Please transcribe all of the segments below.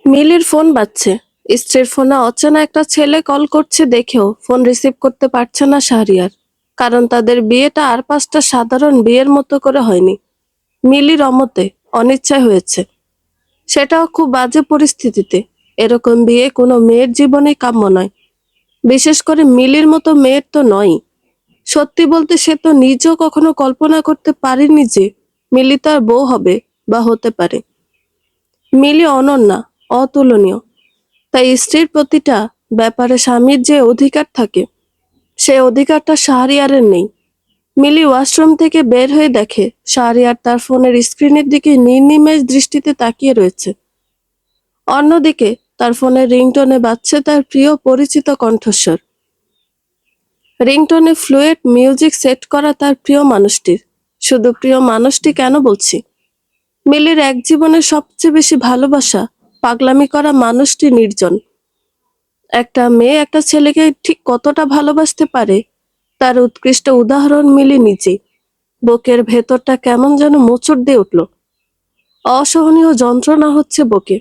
মিলির ফোন বাজছে। স্ত্রীর ফোনে অচেনা একটা ছেলে কল করছে দেখেও ফোন রিসিভ করতে পারছে না শাহরিয়ার। কারণ তাদের বিয়েটা আর পাঁচটা সাধারণ বিয়ের মতো করে হয়নি। মিলির অমতে, অনিচ্ছায় হয়েছে। সেটাও খুব বাজে পরিস্থিতিতে। এরকম বিয়ে কোনো মেয়ের জীবনে কাম্য নয়। বিশেষ করে মিলির মতো মেয়ের তো নয়। সত্যি বলতে সে তো নিজেও কখনো কল্পনা করতে পারেনি যে মিলি তার বউ হবে বা হতে পারে। মিলি অনন্যা, অতুলনীয়। তাই স্ত্রীর প্রতিটা ব্যাপারে স্বামীর যে অধিকার থাকে, সে অধিকারটা শাহরিয়ারের নেই। মিলি ওয়াশরুম থেকে বের হয়ে দেখে শাহরিয়ার তার ফোনের স্ক্রিনের দিকে নির্নিমেষ দৃষ্টিতে তাকিয়ে রয়েছে। অন্যদিকে তার ফোনের রিংটোনে বাজছে তার প্রিয় পরিচিত কণ্ঠস্বর। রিংটোনে ফ্লুয়েট মিউজিক সেট করা তার প্রিয় মানুষটির। শুধু প্রিয় মানুষটি কেন বলছি, মিলির এক জীবনের সবচেয়ে বেশি ভালোবাসা, পাগলামি করা মানুষটি নির্জন। একটা মেয়ে একটা ছেলেকে ঠিক কতটা ভালোবাসতে পারে তার উৎকৃষ্ট উদাহরণ মিলি নিজে। বুকের ভেতরটা কেমন যেন মোচড় দিয়ে উঠল। অসহনীয় যন্ত্রণা হচ্ছে বুকে।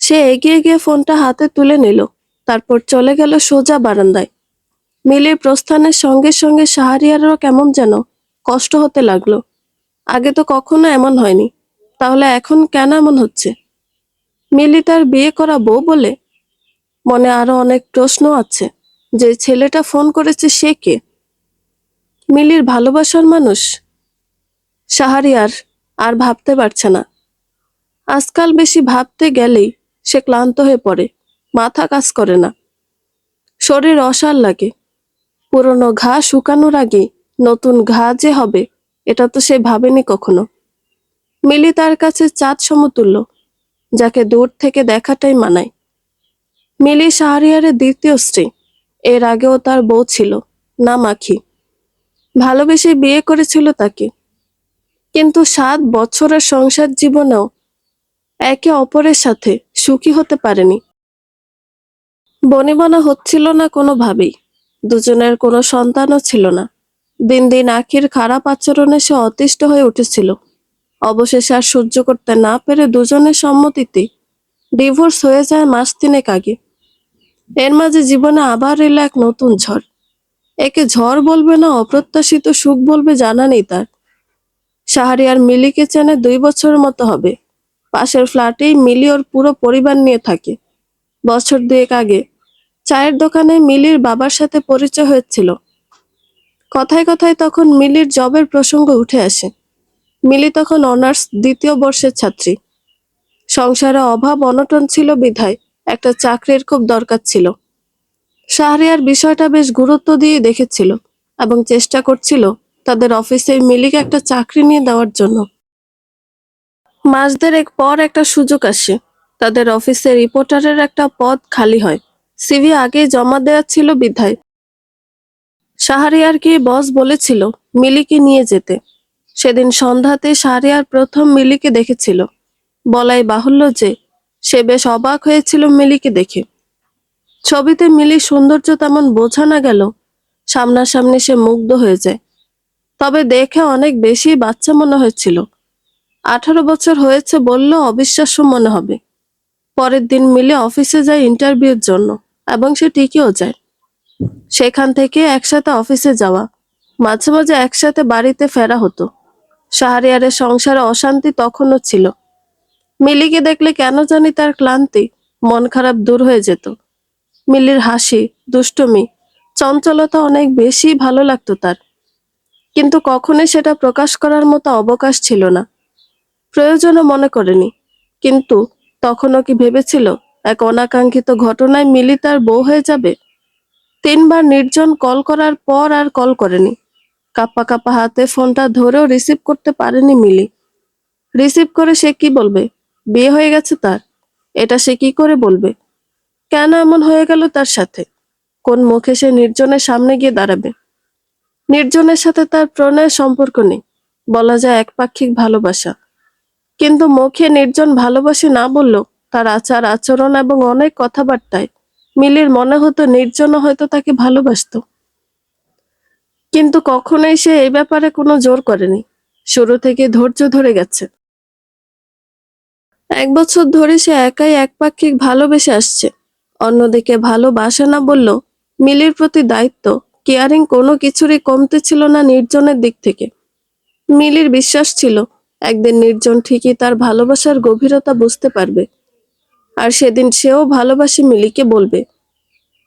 সে এগিয়ে গিয়ে ফোনটা হাতে তুলে নিল। তারপর চলে গেল সোজা বারান্দায়। মিলির প্রস্থানের সঙ্গে সঙ্গে শাহরিয়ারেরও কেমন যেন কষ্ট হতে লাগলো। আগে তো কখনো এমন হয়নি, তাহলে এখন কেন এমন হচ্ছে? মিলি তার বিয়ে করা বউ বলে? মনে আরো অনেক প্রশ্ন আছে। যে ছেলেটা ফোন করেছে সে কে? মিলির ভালোবাসার মানুষ? শাহরিয়ার আর ভাবতে পারছে না। আজকাল বেশি ভাবতে গেলেই সে ক্লান্ত হয়ে পড়ে। মাথা কাজ করে না, শরীর অসাড় লাগে। পুরনো ঘা শুকানোর আগে নতুন ঘা যে হবে, এটা তো সে ভাবেনি কখনো। মিলি তার কাছে চাঁদ সমতুল্য, যাকে দূর থেকে দেখাটাই মানায়। মিলি শাহরিয়ারের দ্বিতীয় স্ত্রী। এর আগেও তার বউ ছিল, নাম আখি। ভালোবেসে বিয়ে করেছিল তাকে। কিন্তু 7 বছরের সংসার জীবনেও একে অপরের সাথে সুখী হতে পারেনি। বনিবনা হচ্ছিল না কোনোভাবেই। দুজনের কোনো সন্তানও ছিল না। দিন দিন আখির খারাপ আচরণে সে অতিষ্ঠ হয়ে উঠেছিল। অবশেষে আর সহ্য করতে না পেরে দুজনের সম্মতিতে ডিভোর্স হয়ে যায় মাস 3 আগে। এর মাঝে জীবনে আবার এলো এক নতুন ঝড়। একে ঝড় বলবে না অপ্রত্যাশিত সুখ বলবে জানা নেই তার। শাহরিয়ার মিলিকে চেনে 2 বছরের মতো হবে। পাশের ফ্ল্যাটেই মিলি ওর পুরো পরিবার নিয়ে থাকে। বছর 2 আগে চায়ের দোকানে মিলির বাবার সাথে পরিচয় হয়েছিল। কথায় কথায় তখন মিলির জবের প্রসঙ্গ উঠে আসে। মিলি তখন অনার্স 2য় বর্ষের ছাত্রী। সংসারে অভাব অনটন ছিল বিধায় একটা চাকরির খুব দরকার ছিল। শাহরিয়ার বিষয়টা বেশ গুরুত্ব দিয়ে দেখেছিল এবং চেষ্টা করছিল তাদের অফিসে মিলিকে একটা চাকরি নিয়ে দেওয়ার জন্য। মাস 2 পর একটা সুযোগ আসে। তাদের অফিসে রিপোর্টারের একটা পদ খালি হয়। সিভি আগেই জমা দেওয়া ছিল বিধায় শাহরিয়ারকে বস বলেছিল মিলিকে নিয়ে যেতে। সেদিন সন্ধ্যাতে শাহরিয়ার প্রথম মিলিকে দেখেছিল। বলাই বাহুল্য যে সে বেশ অবাক হয়েছিল মিলিকে দেখে। ছবিতে মিলির সৌন্দর্য তেমন বোঝা না গেল, সামনাসামনি সে মুগ্ধ হয়ে যায়। তবে দেখে অনেক বেশি বাচ্চা মনে হয়েছিল। 18 বছর হয়েছে বললেও অবিশ্বাস্য মনে হবে। পরের দিন মিলি অফিসে যায় ইন্টারভিউর জন্য, এবং সে টিকেও যায়। সেখান থেকে একসাথে অফিসে যাওয়া, মাঝে মাঝে একসাথে বাড়িতে ফেরা হতো। শাহরিয়ারের সংসারে অশান্তি তখনও ছিল। মিলিকে দেখলে কেন জানি তার ক্লান্তি, মন খারাপ দূর হয়ে যেত। মিলির হাসি, দুষ্টুমি, চঞ্চলতা অনেক বেশি ভালো লাগতো তার। কিন্তু কখনোই সেটা প্রকাশ করার মতো অবকাশ ছিল না। প্রয়োজনও মনে করেনি। কিন্তু তখনও কি ভেবেছিল এক অনাকাঙ্ক্ষিত ঘটনায় মিলি তার বউ হয়ে যাবে? 3 বার নির্জন কল করার পর আর কল করেনি। কাঁপা কাঁপা হাতে ফোনটা ধরেও রিসিভ করতে পারেনি মিলি। রিসিভ করে সে কি বলবে? বিয়ে হয়ে গেছে তার? এটা সে কি করে বলবে? কেন এমন হয়ে গেল তার সাথে? কোন মুখে সে নির্জনের সামনে গিয়ে দাঁড়াবে? নির্জনের সাথে তার প্রণয়ের সম্পর্ক নেই, বলা যায় একপাক্ষিক ভালোবাসা। কিন্তু মুখে নির্জন ভালোবাসে না বললেও তার আচার আচরণ এবং অনেক কথাবার্তায় মিলির মনে হতো নির্জনও হয়তো তাকে ভালোবাসতো। কিন্তু কখনোই সে এই ব্যাপারে কোনো জোর করেনি। শুরু থেকে ধৈর্য ধরে গেছে। 1 বছর ধরে সে একাই একপাক্ষিক ভালোবেসে আসছে। অন্যদিকে ভালোবাসা না বললেও মিলির প্রতি দায়িত্ব, কেয়ারিং কোনো কিছুরই কমতে ছিল না নির্জনের দিক থেকে। মিলির বিশ্বাস ছিল একদিন নির্জন ঠিকই তার ভালোবাসার গভীরতা বুঝতে পারবে, আর সেদিন সেও ভালোবাসি মিলিকে বলবে।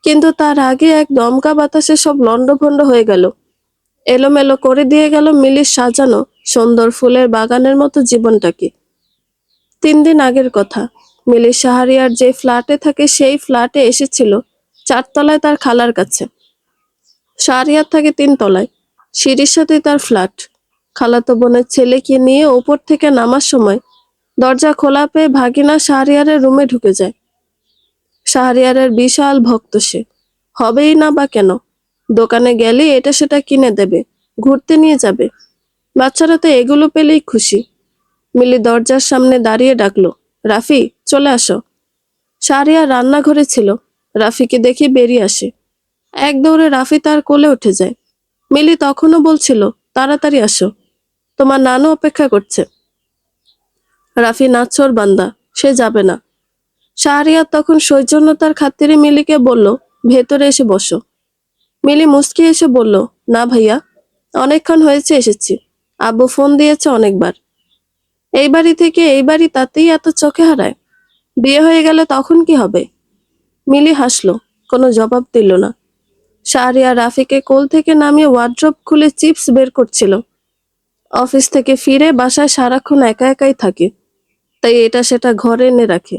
কিন্তু তার আগে এক দমকা বাতাসে সব লণ্ডভণ্ড হয়ে গেল, এলোমেলো করে দিয়ে গেল মিলির সাজানো সুন্দর ফুলের বাগানের মতো জীবনটাকে। 3 দিন আগের কথা, মিলি শাহরিয়ার যে ফ্ল্যাটে থাকে সেই ফ্ল্যাটে এসেছিল 4 তলায় তার খালার কাছে। শাহরিয়ার থাকে 3 তলায়, সিঁড়ির সাথে তার ফ্ল্যাট। খালাতো বোনের ছেলেকে নিয়ে ওপর থেকে নামার সময় দরজা খোলা পেয়ে ভাগিনা শাহরিয়ারের রুমে ঢুকে যায়। শাহরিয়ারের বিশাল ভক্ত সে, হবেই না বা কেন। দোকানে গেলে এটা সেটা কিনে দেবে, ঘুরতে নিয়ে যাবে। বাচ্চারা তো এগুলো পেলেই খুশি। মিলি দরজার সামনে দাঁড়িয়ে ডাকলো, রাফি চলে আসো। শাহরিয়ার রান্নাঘরে ছিল, রাফিকে দেখে বেরিয়ে আসে। এক দৌড়ে রাফি তার কোলে উঠে যায়। মিলি তখনও বলছিল, তাড়াতাড়ি আসো, তোমার নানু অপেক্ষা করছে। রাফি নাছোড় বান্দা, সে যাবে না। শাহরিয়ার তখন সৌজন্যতার খাতিরে মিলিকে বলল, ভেতরে এসে বসো। মিলি মুচকি এসে বলল, না ভাইয়া, অনেকক্ষণ হয়েছে এসেছি, আব্বু ফোন দিয়েছে অনেকবার। এই বাড়ি থেকে এই বাড়ি তাতেই এত চোখে হারায়, বিয়ে হয়ে গেলে তখন কি হবে? মিলি হাসলো, কোনো জবাব দিল না। শাহরিয়ার রাফিকে কোল থেকে নামিয়ে ওয়ার্ড্রোব খুলে চিপস বের করছিল। অফিস থেকে ফিরে বাসায় সারাক্ষণ একা একাই থাকে, তাই এটা সেটা ঘরে এনে রাখে,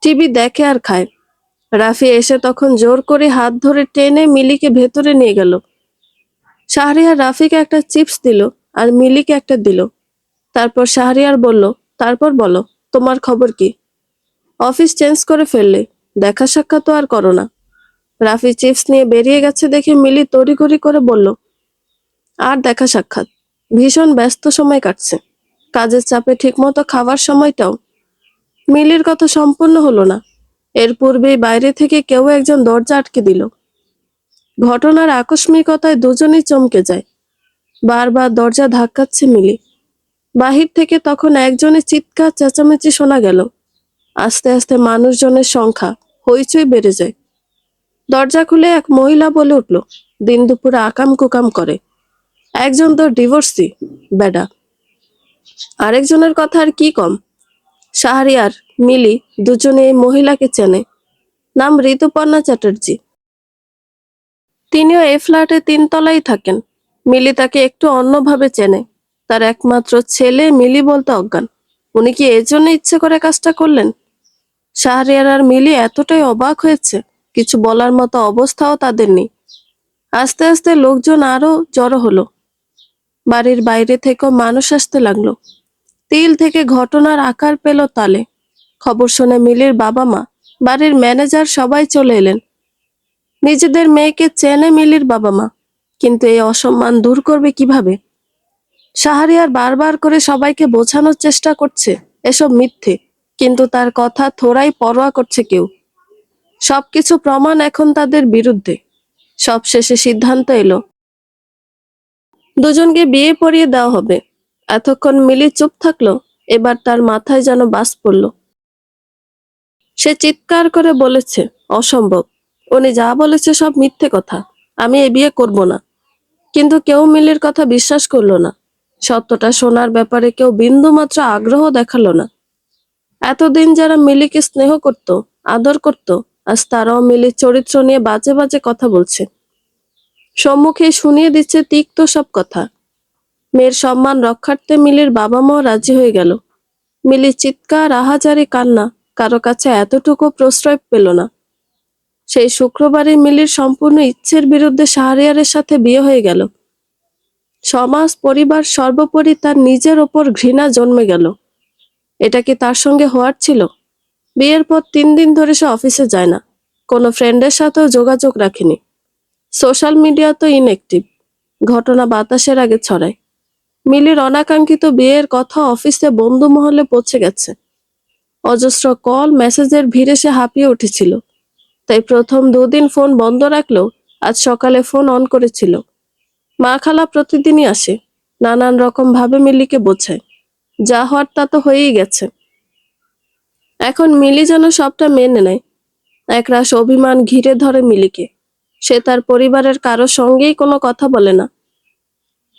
টিভি দেখে আর খায়। রাফি এসে তখন জোর করে হাত ধরে টেনে মিলিকে ভেতরে নিয়ে গেল। শাহরিয়ার রাফিকে একটা চিপস দিল আর মিলিকে একটা দিল। তারপর শাহরিয়ার বলল, তারপর বলো, তোমার খবর কি? অফিস চেঞ্জ করে ফেললে, দেখা সাক্ষাৎ তো আর করো না। রাফি চিপস নিয়ে বেরিয়ে গেছে দেখে মিলি তড়িঘড়ি করে বলল, আর দেখা সাক্ষাৎ, ভীষণ ব্যস্ত সময় কাটছে, কাজের চাপে ঠিকমতো খাবার সময়টাও। মিলির কথা সম্পূর্ণ হলো না, এর পূর্বেই বাইরে থেকে কেউ একজন দরজা আটকে দিল। ঘটনার আকস্মিকতায় দুজনেই চমকে যায়। বারবার দরজা ধাক্কাচ্ছে মিলি। বাহির থেকে তখন একজনের চিৎকার চেঁচামেচি শোনা গেল। আস্তে আস্তে মানুষজনের সংখ্যা হইচই বেড়ে যায়। দরজা খুলে এক মহিলা বলে উঠল, দিন দুপুরে আকাম কুকাম করে, একজন তো ডিভোর্সি বেডা, আরেকজনের কথা আর কি কম। শাহরিয়ার, মিলি দুজনে এই মহিলাকে চেনে, নাম ঋতুপর্ণা চ্যাটার্জি। তিনিও এই ফ্ল্যাটে 3 তলায় থাকেন। মিলি তাকে একটু অন্যভাবে চেনে, তার একমাত্র ছেলে মিলি বলতে অজ্ঞান। উনি কি এজন্য ইচ্ছে করে কাজটা করলেন? শাহরিয়ার আর মিলি এতটাই অবাক হয়েছে, কিছু বলার মতো অবস্থাও তাদের নেই। আস্তে আস্তে লোকজন আরো জড়ো হলো, বাড়ির বাইরে থেকেও মানুষ আসতে লাগলো। তিল থেকে ঘটনার আকার পেল তালে। খবর শুনে মিলির বাবা মা, বাড়ির ম্যানেজার সবাই চলে এলেন। নিজেদের মেয়েকে চেনে মিলির বাবা মা, কিন্তু এই অসম্মান দূর করবে কিভাবে? শাহরিয়ার বারবার করে সবাইকে বোঝানোর চেষ্টা করছে এসব মিথ্যে, কিন্তু তার কথা থোড়াই পরোয়া করছে কেউ। সবকিছু প্রমাণ এখন তাদের বিরুদ্ধে। সবশেষে সিদ্ধান্ত এলো, দুজনকে বিয়ে পড়িয়ে দেওয়া হবে। এতক্ষণ মিলি চুপ থাকলো, এবার তার মাথায় যেন বাজ পড়ল। সে চিৎকার করে বলেছে, অসম্ভব, উনি যা বলেছে সব মিথ্যে কথা, আমি এ বিয়ে করব না। কিন্তু কেউ মিলির কথা বিশ্বাস করলো না। সত্যটা শোনার ব্যাপারে কেউ বিন্দুমাত্র আগ্রহ দেখালো না। এতদিন যারা মিলিকে স্নেহ করত, আদর করত, আজ তারাও মিলির চরিত্র নিয়ে বাজে বাজে কথা বলছে। সম্মুখে শুনিয়ে দিচ্ছে তিক্ত সব কথা। মেয়ের সম্মান রক্ষার্থে মিলির বাবা মাও রাজি হয়ে গেল। মিলির চিৎকার, আহাজারি কান্না কারো কাছে এতটুকু প্রশ্রয় পেল না। সেই শুক্রবারে মিলির সম্পূর্ণ ইচ্ছের বিরুদ্ধে শাহরিয়ারের সাথে বিয়ে হয়ে গেল। সমাজ, পরিবার, সর্বোপরি তার নিজের ওপর ঘৃণা জন্মে গেল। এটা কি তার সঙ্গে হওয়ার ছিল? বিয়ের পর 3 দিন ধরে সে অফিসে যায় না, কোনো ফ্রেন্ডের সাথেও যোগাযোগ রাখেনি। সোশ্যাল মিডিয়া তো ইনঅ্যাক্টিভ। ঘটনা বাতাসের আগে ছড়ায়। মিলির অনাকাঙ্ক্ষিত বিয়ের কথা অফিসে বন্ধু মহলে পৌঁছে গেছে। অজস্র কল মেসেজের ভিড়ে সে হাঁপিয়ে উঠেছিল। তাই প্রথম 2 দিন ফোন বন্ধ রাখলেও আজ সকালে ফোন অন করেছিল। মা খালা প্রতিদিনই আসে, নানান রকম ভাবে মিলিকে বোঝায়, যা হওয়ার তা তো হয়েই গেছে। এখন মিলি যেন সবটা মেনে নেয়। একরাশ অভিমান ঘিরে ধরে মিলিকে। সে তার পরিবারের কারো সঙ্গেই কোনো কথা বলে না।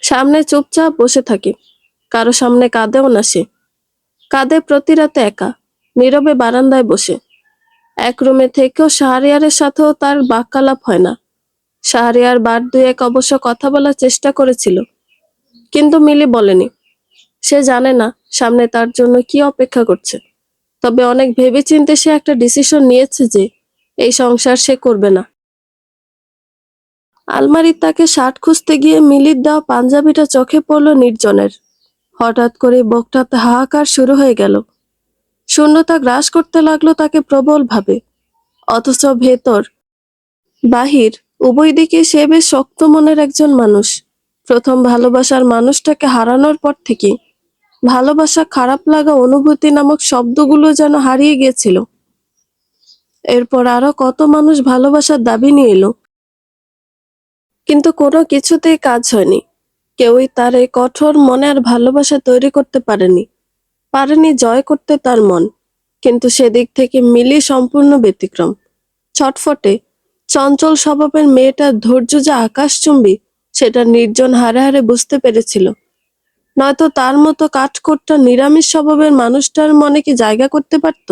সামনে চুপচাপ বসে থাকে, কারো সামনে কাঁদেও না সে। কাঁদে প্রতি রাতে একা, নীরবে বারান্দায় বসে। এক রুমে থেকেও শাহরিয়ারের সাথেও তার বাক্যালাপ হয় না। শাহরিয়ার বার দুয়েক অবশ্য কথা বলার চেষ্টা করেছিল, কিন্তু মিলি বলেনি। সে জানে না সামনে তার জন্য কি অপেক্ষা করছে। তবে অনেক ভেবেচিন্তে সে একটা ডিসিশন নিয়েছে যে এই সংসার সে করবে না। আলমারির তাকে শার্ট খুঁজতে গিয়ে মিলির দেওয়া পাঞ্জাবিটা চোখে পড়ল নির্জনের। হঠাৎ করে বুকটাতে হাহাকার শুরু হয়ে গেল। শূন্যতা গ্রাস করতে লাগলো তাকে প্রবলভাবে। অথচ ভেতর বাহির উভয় দিকে সে বেশ শক্ত মনের একজন মানুষ। প্রথম ভালোবাসার মানুষটাকে হারানোর পর থেকে ভালোবাসা, খারাপ লাগা, অনুভূতি নামক শব্দগুলো যেন হারিয়ে গিয়েছিল। এরপর আরো কত মানুষ ভালোবাসার দাবি নিয়ে এলো, কিন্তু কোনো কিছুতেই কাজ হয়নি। কেউই তার এই কঠোর মনে আর ভালোবাসা তৈরি করতে পারেনি জয় করতে তার মন। কিন্তু সেদিক থেকে মিলি সম্পূর্ণ ব্যতিক্রম। ছটফটে চঞ্চল স্বভাবের মেয়েটার ধৈর্য যে আকাশচুম্বী, সেটা নির্জন হারে হারে বুঝতে পেরেছিল। নয়তো তার মতো কাঠখোট্টা নিরামিষ স্বভাবের মানুষটার মনে কি জায়গা করতে পারত?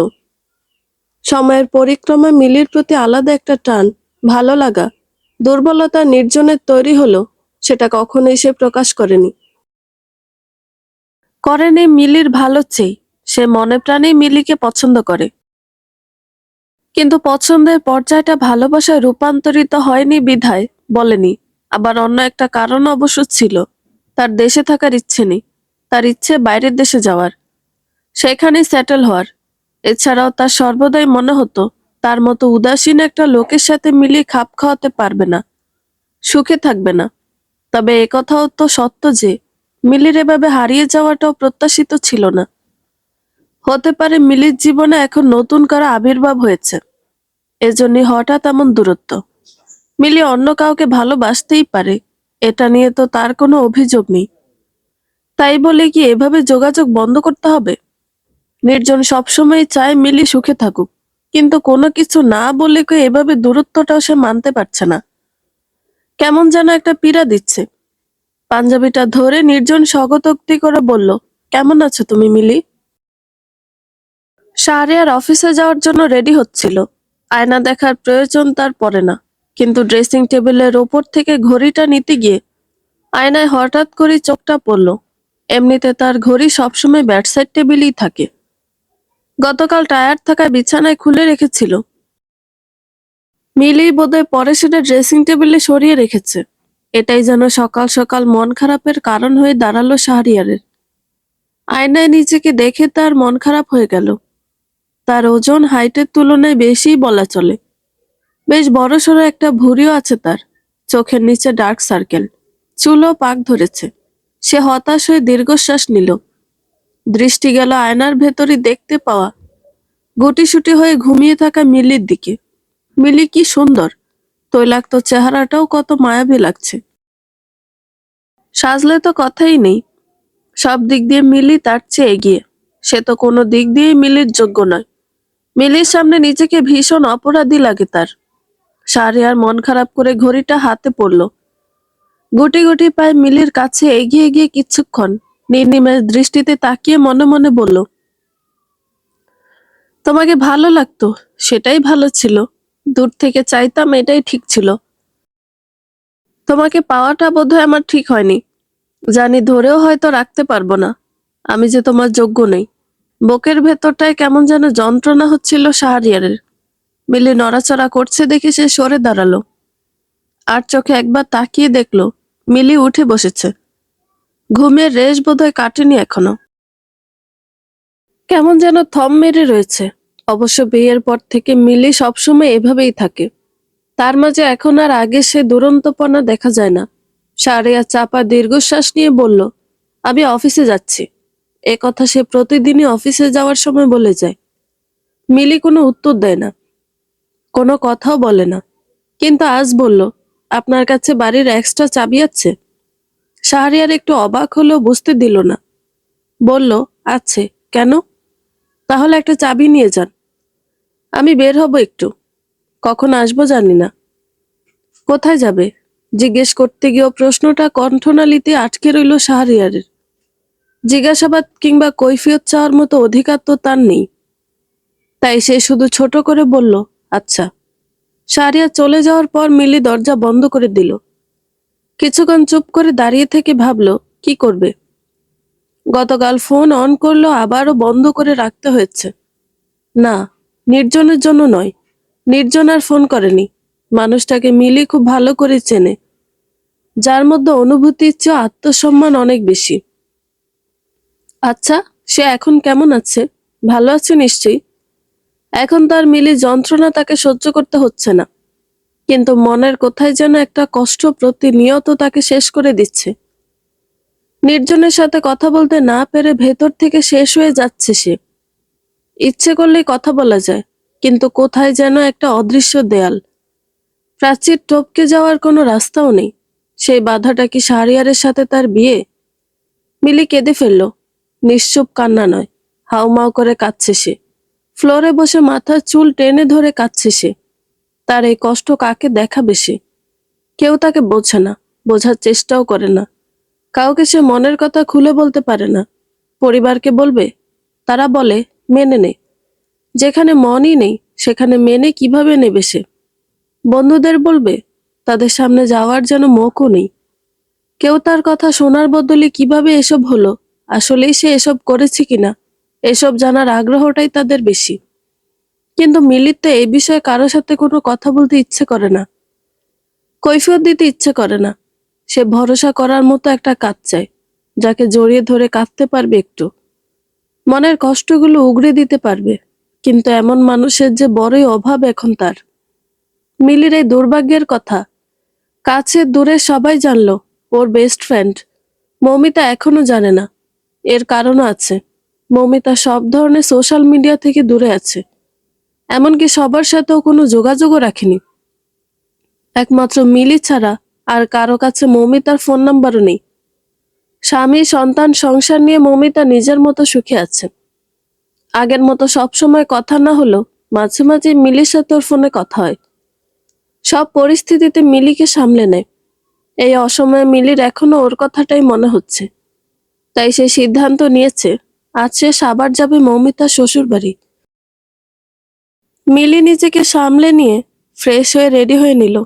সময়ের পরিক্রমায় মিলির প্রতি আলাদা একটা টান, ভালো লাগা, দুর্বলতা নির্জনের তৈরি হলো, সেটা কখনোই সে প্রকাশ করেনি মিলির ভালো চেয়ে। সে মনে প্রাণেই মিলিকে পছন্দ করে, কিন্তু পছন্দের পর্যায়টা ভালোবাসায় রূপান্তরিত হয়নি বিধায় বলেনি। আবার অন্য একটা কারণ অবশ্য ছিল। তার দেশে থাকার ইচ্ছে নেই, তার ইচ্ছে বাইরের দেশে যাওয়ার, সেখানে সেটেল হওয়ার। এছাড়াও তার সর্বদাই মনে হতো তার মতো উদাসীন একটা লোকের সাথে মিলিয়ে খাপ খাওয়াতে পারবে না, সুখে থাকবে না। তবে একথাও তো সত্য যে মিলির এভাবে হারিয়ে যাওয়াটাও প্রত্যাশিত ছিল না। হতে পারে মিলির জীবনে এখন নতুন করে আবির্ভাব হয়েছে, এজন্যই হঠাৎ এমন দূরত্ব। মিলি অন্য কাউকে ভালোবাসতেই পারে, এটা নিয়ে তো তার কোনো অভিযোগ নেই। তাই বলে কি এভাবে যোগাযোগ বন্ধ করতে হবে? নির্জন সবসময় চায় মিলি সুখে থাকুক, কিন্তু কোনো কিছু না বলে কি এভাবে দূরত্বটাও সে মানতে পারছে না। কেমন যেন একটা পীড়া দিচ্ছে। পাঞ্জাবিটা ধরে নির্জন স্বগতোক্তি করে বলল, কেমন আছো তুমি মিলি? শাহরিয়ার অফিসে যাওয়ার জন্য রেডি হচ্ছিল। আয়না দেখার প্রয়োজন তার পড়ে না, কিন্তু ড্রেসিং টেবিলের ওপর থেকে ঘড়িটা নিতে গিয়ে আয়নায় হঠাৎ করে চোখটা পড়ল। এমনিতে তার ঘড়ি সবসময় বেডসাইড টেবিলেই থাকে। গতকাল টায়ার্ড থাকায় বিছানায় খুলে রেখেছিল। মিলি বোধহয় পরে সেটা ড্রেসিং টেবিলে সরিয়ে রেখেছে। এটাই যেন সকাল সকাল মন খারাপের কারণ হয়ে দাঁড়ালো শাহরিয়ারের। আয়নায় নিজেকে দেখে তার মন খারাপ হয়ে গেল। তার ওজন হাইটের তুলনায় বেশিই বলা চলে। বেশ বড়সড় একটা ভুঁড়িও আছে তার। চোখের নিচে ডার্ক সার্কেল, চুলও পাক ধরেছে। সে হতাশ হয়ে দীর্ঘশ্বাস নিল। দৃষ্টি গেল আয়নার ভেতরই দেখতে পাওয়া গুটিসুটি হয়ে ঘুমিয়ে থাকা মিলির দিকে। মিলি কি সুন্দর, তৈলাক্ত চেহারাটাও কত মায়াবী লাগছে। সাজলে তো কথাই নেই। সব দিক দিয়ে মিলি তার চেয়ে এগিয়ে। সে তো কোনো দিক দিয়েই মিলির যোগ্য নয়। মিলির সামনে নিজেকে ভীষণ অপরাধী লাগে তার। শাহরিয়ার মন খারাপ করে ঘড়িটা হাতে পড়ল। গুটি গুটি পায়ে মিলির কাছে এগিয়ে গিয়ে কিছুক্ষণ নির্নিমেষ দৃষ্টিতে তাকিয়ে মনে মনে বলল, তোমাকে ভালো লাগতো, সেটাই ভালো ছিল। দূর থেকে চাইতাম, এটাই ঠিক ছিল। তোমাকে পাওয়াটা বোধহয় আমার ঠিক হয়নি। জানি ধরেও হয়তো রাখতে পারবো না। আমি যে তোমার যোগ্য নই। বুকের ভেতরটায় কেমন যেন যন্ত্রণা হচ্ছিল শাহরিয়ারের। মিলি নড়াচড়া করছে দেখে সে সরে দাঁড়ালো। আর চোখে একবার তাকিয়ে দেখলো মিলি উঠে বসেছে। ঘুমের রেশ বোধহয় কাটেনি এখনো। কেমন যেন থম মেরে রয়েছে। অবশ্য বিয়ের পর থেকে মিলি সবসময় এভাবেই থাকে। তার মাঝে এখন আর আগে সে দুরন্তপনা দেখা যায় না। শাহরিয়ার চাপা দীর্ঘশ্বাস নিয়ে বলল, আমি অফিসে যাচ্ছি। এ কথা সে প্রতিদিনই অফিসে যাওয়ার সময় বলে যায়। মিলি কোনো উত্তর দেয় না, কোনো কথাও বলে না। কিন্তু আজ বলল, আপনার কাছে বাড়ির এক্সট্রা চাবি আছে? শাহরিয়ার একটু অবাক হলেও বুঝতে দিল না। বলল, আছে। কেন? তাহলে একটা চাবি নিয়ে যান, আমি বের হব একটু, কখন আসবো জানি না। কোথায় যাবে জিজ্ঞেস করতে গিয়েও প্রশ্নটা কণ্ঠনালীতে আটকে রইল শাহরিয়ারের। জিজ্ঞাসাবাদ কিংবা কৈফিয়ত চাওয়ার মতো অধিকার তো তার নেই। তাই সে শুধু ছোট করে বলল, আচ্ছা। শাহরিয়ার চলে যাওয়ার পর মিলি দরজা বন্ধ করে দিল। কিছুক্ষণ চুপ করে দাঁড়িয়ে থেকে ভাবল কি করবে। গতকাল ফোন অন করলো, আবারও বন্ধ করে রাখতে হয়েছে। না, নির্জনের জন্য নয়। নির্জন আর ফোন করেনি। মানুষটাকে মিলি খুব ভালো করে চেনে, যার মধ্যে অনুভূতির চেয়ে আত্মসম্মান অনেক বেশি। আচ্ছা, সে এখন কেমন আছে? ভালো আছে নিশ্চয়ই। এখন তার মিলি যন্ত্রণা তাকে সহ্য করতে হচ্ছে না, কিন্তু মনের কোথায় যেন একটা কষ্ট প্রতিনিয়ত তাকে শেষ করে দিচ্ছে। নির্জনের সাথে কথা বলতে না পেরে ভেতর থেকে শেষ হয়ে যাচ্ছে সে। ইচ্ছে করলেই কথা বলা যায়, কিন্তু কোথায় যেন একটা অদৃশ্য দেয়াল, প্রাচীর টপকে যাওয়ার কোনো রাস্তাও নেই। সেই বাধাটা কি শাহরিয়ারের সাথে তার বিয়ে? মিলি কেঁদে ফেলল। নিশ্চুপ কান্না নয়, হাউমাউ করে কাঁদছে সে। ফ্লোরে বসে মাথার চুল টেনে ধরে কাঁদছে সে। তার এই কষ্ট কাকে দেখাবে সে? কেউ তাকে বোঝে না, বোঝার চেষ্টাও করে না। কাউকে সে মনের কথা খুলে বলতে পারে না। পরিবারকে বলবে? তারা বলে মেনে নে। যেখানে মনই নেই সেখানে মেনে কিভাবে নেবে সে? বন্ধুদের বলবে? তাদের সামনে যাওয়ার যেন মুখও নেই। কেউ তার কথা শোনার বদলে কিভাবে এসব হলো, আসলেই সে এসব করেছে কিনা, এসব জানার আগ্রহটাই তাদের বেশি। কিন্তু মিলির তো এই বিষয়ে কারোর সাথে কোনো কথা বলতে ইচ্ছে করে না, কৈফিয়ত দিতে ইচ্ছে করে না। সে ভরসা করার মতো একটা কাজ চায়, যাকে জড়িয়ে ধরে কাঁদতে পারবে একটু, মনের কষ্টগুলো উগড়ে দিতে পারবে। কিন্তু এমন মানুষের যে বড়ই অভাব এখন তার। মিলির এই দুর্ভাগ্যের কথা কাছে দূরে সবাই জানলো, ওর বেস্ট ফ্রেন্ড মৌমিতা এখনো জানে না। এর কারণও আছে। মৌমিতা সব ধরনের সোশ্যাল মিডিয়া থেকে দূরে আছে, এমনকি সবার সাথেও কোনো যোগাযোগও রাখেনি। একমাত্র মিলি ছাড়া আর কারো কাছে মৌমিতার ফোন নাম্বারও নেই। স্বামী সন্তান সংসার নিয়ে মৌমিতা নিজের মতো সুখে আছে। আগের মতো সবসময় কথা না হলেও মাঝে মাঝে মিলির সাথে ওর ফোনে কথা হয়। সব পরিস্থিতিতে মিলিকে সামলে নেয়। এই অসময়ে মিলির এখনো ওর কথাটাই মনে হচ্ছে। তাই সে সিদ্ধান্ত নিয়েছে আজ সে আবার যাবে মৌমিতার শ্বশুর বাড়ি। মিলি নিজেকে সামলে নিয়ে ফ্রেশ হয়ে রেডি হয়ে নিল।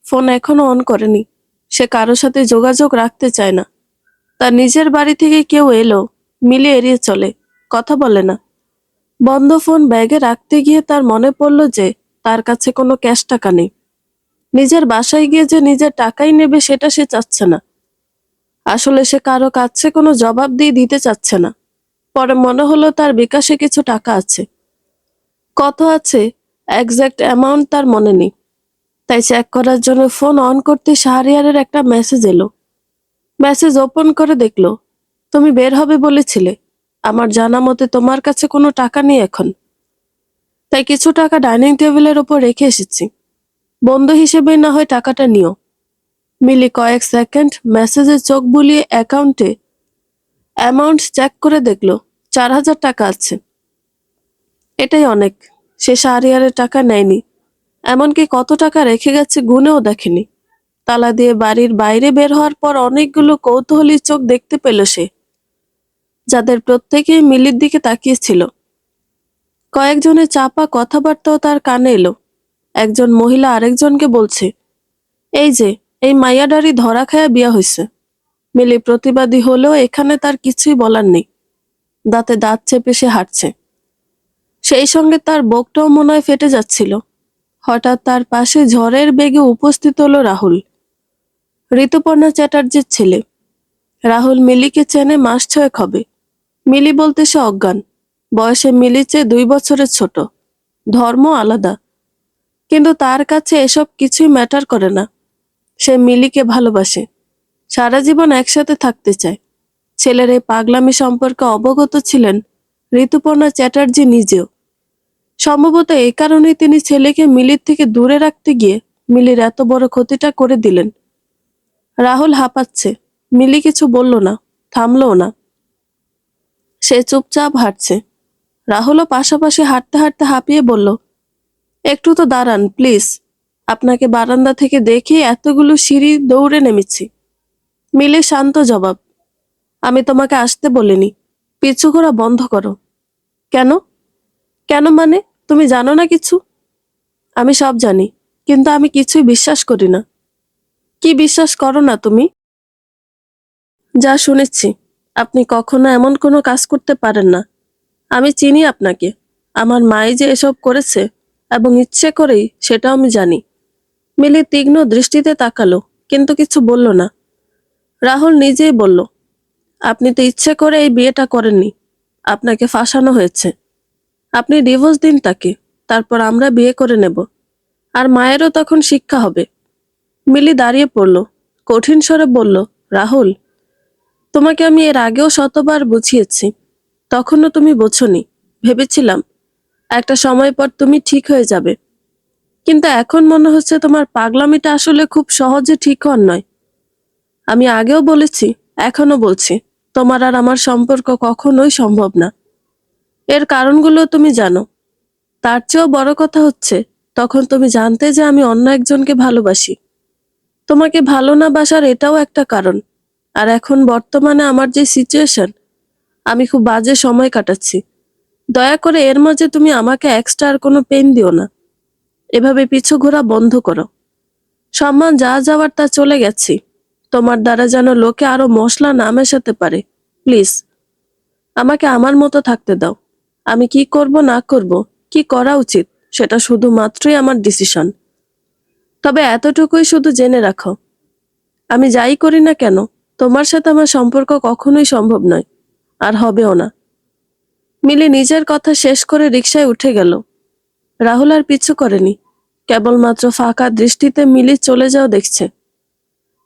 ফোন এখনো অন করেনি। সে কারোর সাথে যোগাযোগ রাখতে চায় না। তার নিজের বাড়ি থেকে কেউ এলো, মিলি এড়িয়ে চলে, কথা বলে না। বন্ধ ফোন ব্যাগে রাখতে গিয়ে তার মনে পড়ল যে তার কাছে কোনো ক্যাশ টাকা নেই। নিজের বাসায় গিয়ে যে নিজের টাকাই নেবে সেটা সে চাচ্ছে না। আসলে সে কারো কাছে কোনো জবাব দিয়ে দিতে চাচ্ছে না। পরে মনে হলো তার বিকাশে কিছু টাকা আছে। কত আছে এক্সাক্ট অ্যামাউন্ট তার মনে নেই। তাই চেক করার জন্য ফোন অন করতে শাহরিয়ারের একটা মেসেজ এলো। মেসেজ ওপেন করে দেখলো, তুমি বের হবে বলেছিলে, আমার জানা মতে তোমার কাছে কোনো টাকা নেই এখন। তাই কিছু টাকা ডাইনিং টেবিলের ওপর রেখে এসেছি, বন্ধু হিসেবে না হয় টাকাটা নিও। মিলি কয়েক সেকেন্ড মেসেজে চোখ বুলিয়ে অ্যাকাউন্টে অ্যামাউন্ট চেক করে দেখলো 4,000 টাকা আছে। এটাই অনেক। সে শাহরিয়ারের টাকা নেয়নি, এমনকি কত টাকা রেখে গেছে গুনেও দেখেনি। তালা দিয়ে বাড়ির বাইরে বের হওয়ার পর অনেকগুলো কৌতূহলী চোখ দেখতে পেল সে, যাদের প্রত্যেকেই মিলির দিকে তাকিয়েছিল। কয়েকজনের চাপা কথাবার্তাও তার কানে এলো। একজন মহিলা আরেকজনকে বলছে, এই যে এই মাইয়াডারি ধরা খায়া বিয়া হইছে। মিলি প্রতিবাদী হলেও এখানে তার কিছুই বলার নেই। দাঁতে দাঁত চেপে সে হাঁটছে। সেই সঙ্গে তার বুকটাও মনে হয় ফেটে যাচ্ছিল। হঠাৎ তার পাশে ঝড়ের বেগে উপস্থিত হলো রাহুল, ঋতুপর্ণা চ্যাটার্জির ছেলে। রাহুল মিলিকে চেনে মাস 6 হবে। মিলি বলতে সে অজ্ঞান। বয়সে মিলির চেয়ে 2 বছরের ছোট। ধর্ম আলাদা, কিন্তু তার কাছে এসব কিছুই ম্যাটার করে না। সে মিলিকে ভালোবাসে, সারা জীবন একসাথে থাকতে চায়। ছেলের এই পাগলামি সম্পর্কে অবগত ছিলেন ঋতুপর্ণা চ্যাটার্জি নিজেও। সম্ভবত এই কারণেই তিনি ছেলেকে মিলির থেকে দূরে রাখতে গিয়ে মিলির এত বড় ক্ষতিটা করে দিলেন। রাহুল হাঁপাচ্ছে। মিলি কিছু বলল না, থামলও না। সে চুপচাপ হাঁটছে। রাহুলও পাশাপাশি হাঁটতে হাঁটতে হাঁপিয়ে বলল, একটু তো দাঁড়ান প্লিজ, আপনাকে বারান্দা থেকে দেখে এতগুলো সিঁড়ি দৌড়ে নেমেছি। মিলি শান্ত জবাব, আমি তোমাকে আসতে বলিনি, পিছু ঘোরা বন্ধ করো। কেন? কেন মানে? তুমি জানো না কিছু? আমি সব জানি, কিন্তু আমি কিছুই বিশ্বাস করি না। কি বিশ্বাস করো না তুমি? যা শুনেছি, আপনি কখনো এমন কোনো কাজ করতে পারেন না। আমি চিনি আপনাকে, আমার মাই যে এসব করেছে এবং ইচ্ছে করেই, সেটাও আমি জানি। মিলি তীক্ষ্ণ দৃষ্টিতে তাকালো, কিন্তু কিছু বলল না। রাহুল নিজেই বলল, আপনি তো ইচ্ছে করে এই বিয়েটা করেননি, আপনাকে ফাঁসানো হয়েছে। আপনি ডিভোর্স দিন তাকে, তারপর আমরা বিয়ে করে নেব, আর মায়েরও তখন শিক্ষা হবে। মিলি দাঁড়িয়ে পড়ল, কঠিন স্বরে বলল, রাহুল, তোমাকে আমি এর আগেও শতবার বুঝিয়েছি, তখনও তুমি বোঝোনি। ভেবেছিলাম একটা সময় পর তুমি ঠিক হয়ে যাবে, কিন্তু এখন মনে হচ্ছে তোমার পাগলামিটা আসলে খুব সহজে ঠিক হওয়ার নয়। আমি আগেও বলেছি, এখনো বলছি, তোমার আর আমার সম্পর্ক কখনোই সম্ভব না। এর কারণগুলো তুমি জানো। তার চেয়েও বড় কথা হচ্ছে, তখন তুমি জানতে যে আমি অন্য একজনকে ভালোবাসি। তোমাকে ভালো না বাসার এটাও একটা কারণ। আর এখন বর্তমানে আমার যে সিচুয়েশন, আমি খুব বাজে সময় কাটাচ্ছি। দয়া করে এর মাঝে তুমি আমাকে এক্সট্রা আর কোনো পেন দিও না। এভাবে পিছু ঘোরা বন্ধ করো। সম্মান যা যাওয়ার তা চলে গেছি। তোমার দ্বারা যেন লোকে আরো মশলা না মেশাতে পারে। প্লিজ, আমাকে আমার মতো থাকতে দাও। আমি কি করব না করব, কি করা উচিত, সেটা শুধুমাত্রই আমার ডিসিশন। তবে এতটুকুই শুধু জেনে রাখো, আমি যাই করি না কেন, তোমার সাথে আমার সম্পর্ক কখনোই সম্ভব নয়, আর হবেও না। মিলি নিজের কথা শেষ করে রিকশায় উঠে গেল। রাহুল আর পিছু করেনি, কেবলমাত্র ফাঁকা দৃষ্টিতে মিলি চলে যাও দেখছে।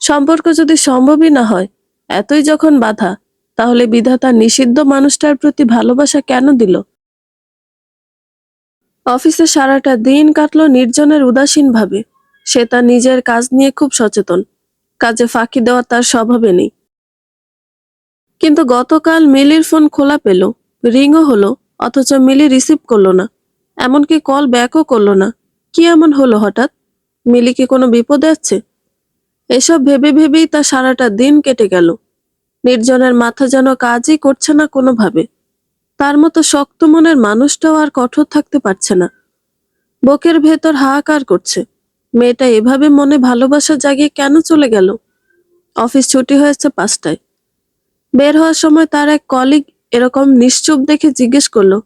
সম্পর্ক যদি সম্ভবই না হয়, এতই যখন বাধা, তাহলে বিধাতা নিষিদ্ধ মানুষটার প্রতি ভালোবাসা কেন দিল? অফিসে সারাটা দিন কাটলো নির্জনের উদাসীন ভাবে। সে তার নিজের কাজ নিয়ে খুব সচেতন, কাজে ফাঁকি দেওয়া তার স্বভাবে নেই। কিন্তু গতকাল মিলির ফোন খোলা পেল, রিংও হলো, অথচ মিলি রিসিভ করলো না, এমনকি কল ব্যাকও করলো না। কি এমন হলো হঠাৎ? মিলি কি কোনো বিপদে আছে? এসব ভেবে ভেবেই তার সারাটা দিন কেটে গেল। নির্জনের মাথা যেন কাজই করছে না কোনোভাবে। তার মতো শক্ত মনের মানুষটাও আর কঠোর থাকতে পারছে না। বুকের ভেতর হাহাকার করছে, মেয়েটা এভাবে মনে ভালোবাসা জাগিয়ে কেন চলে গেল? অফিস ছুটি হয়েছে 5টায়। বের হওয়ার সময় তার এক কলিগ এরকম নিশ্চুপ দেখে জিজ্ঞেস করলো,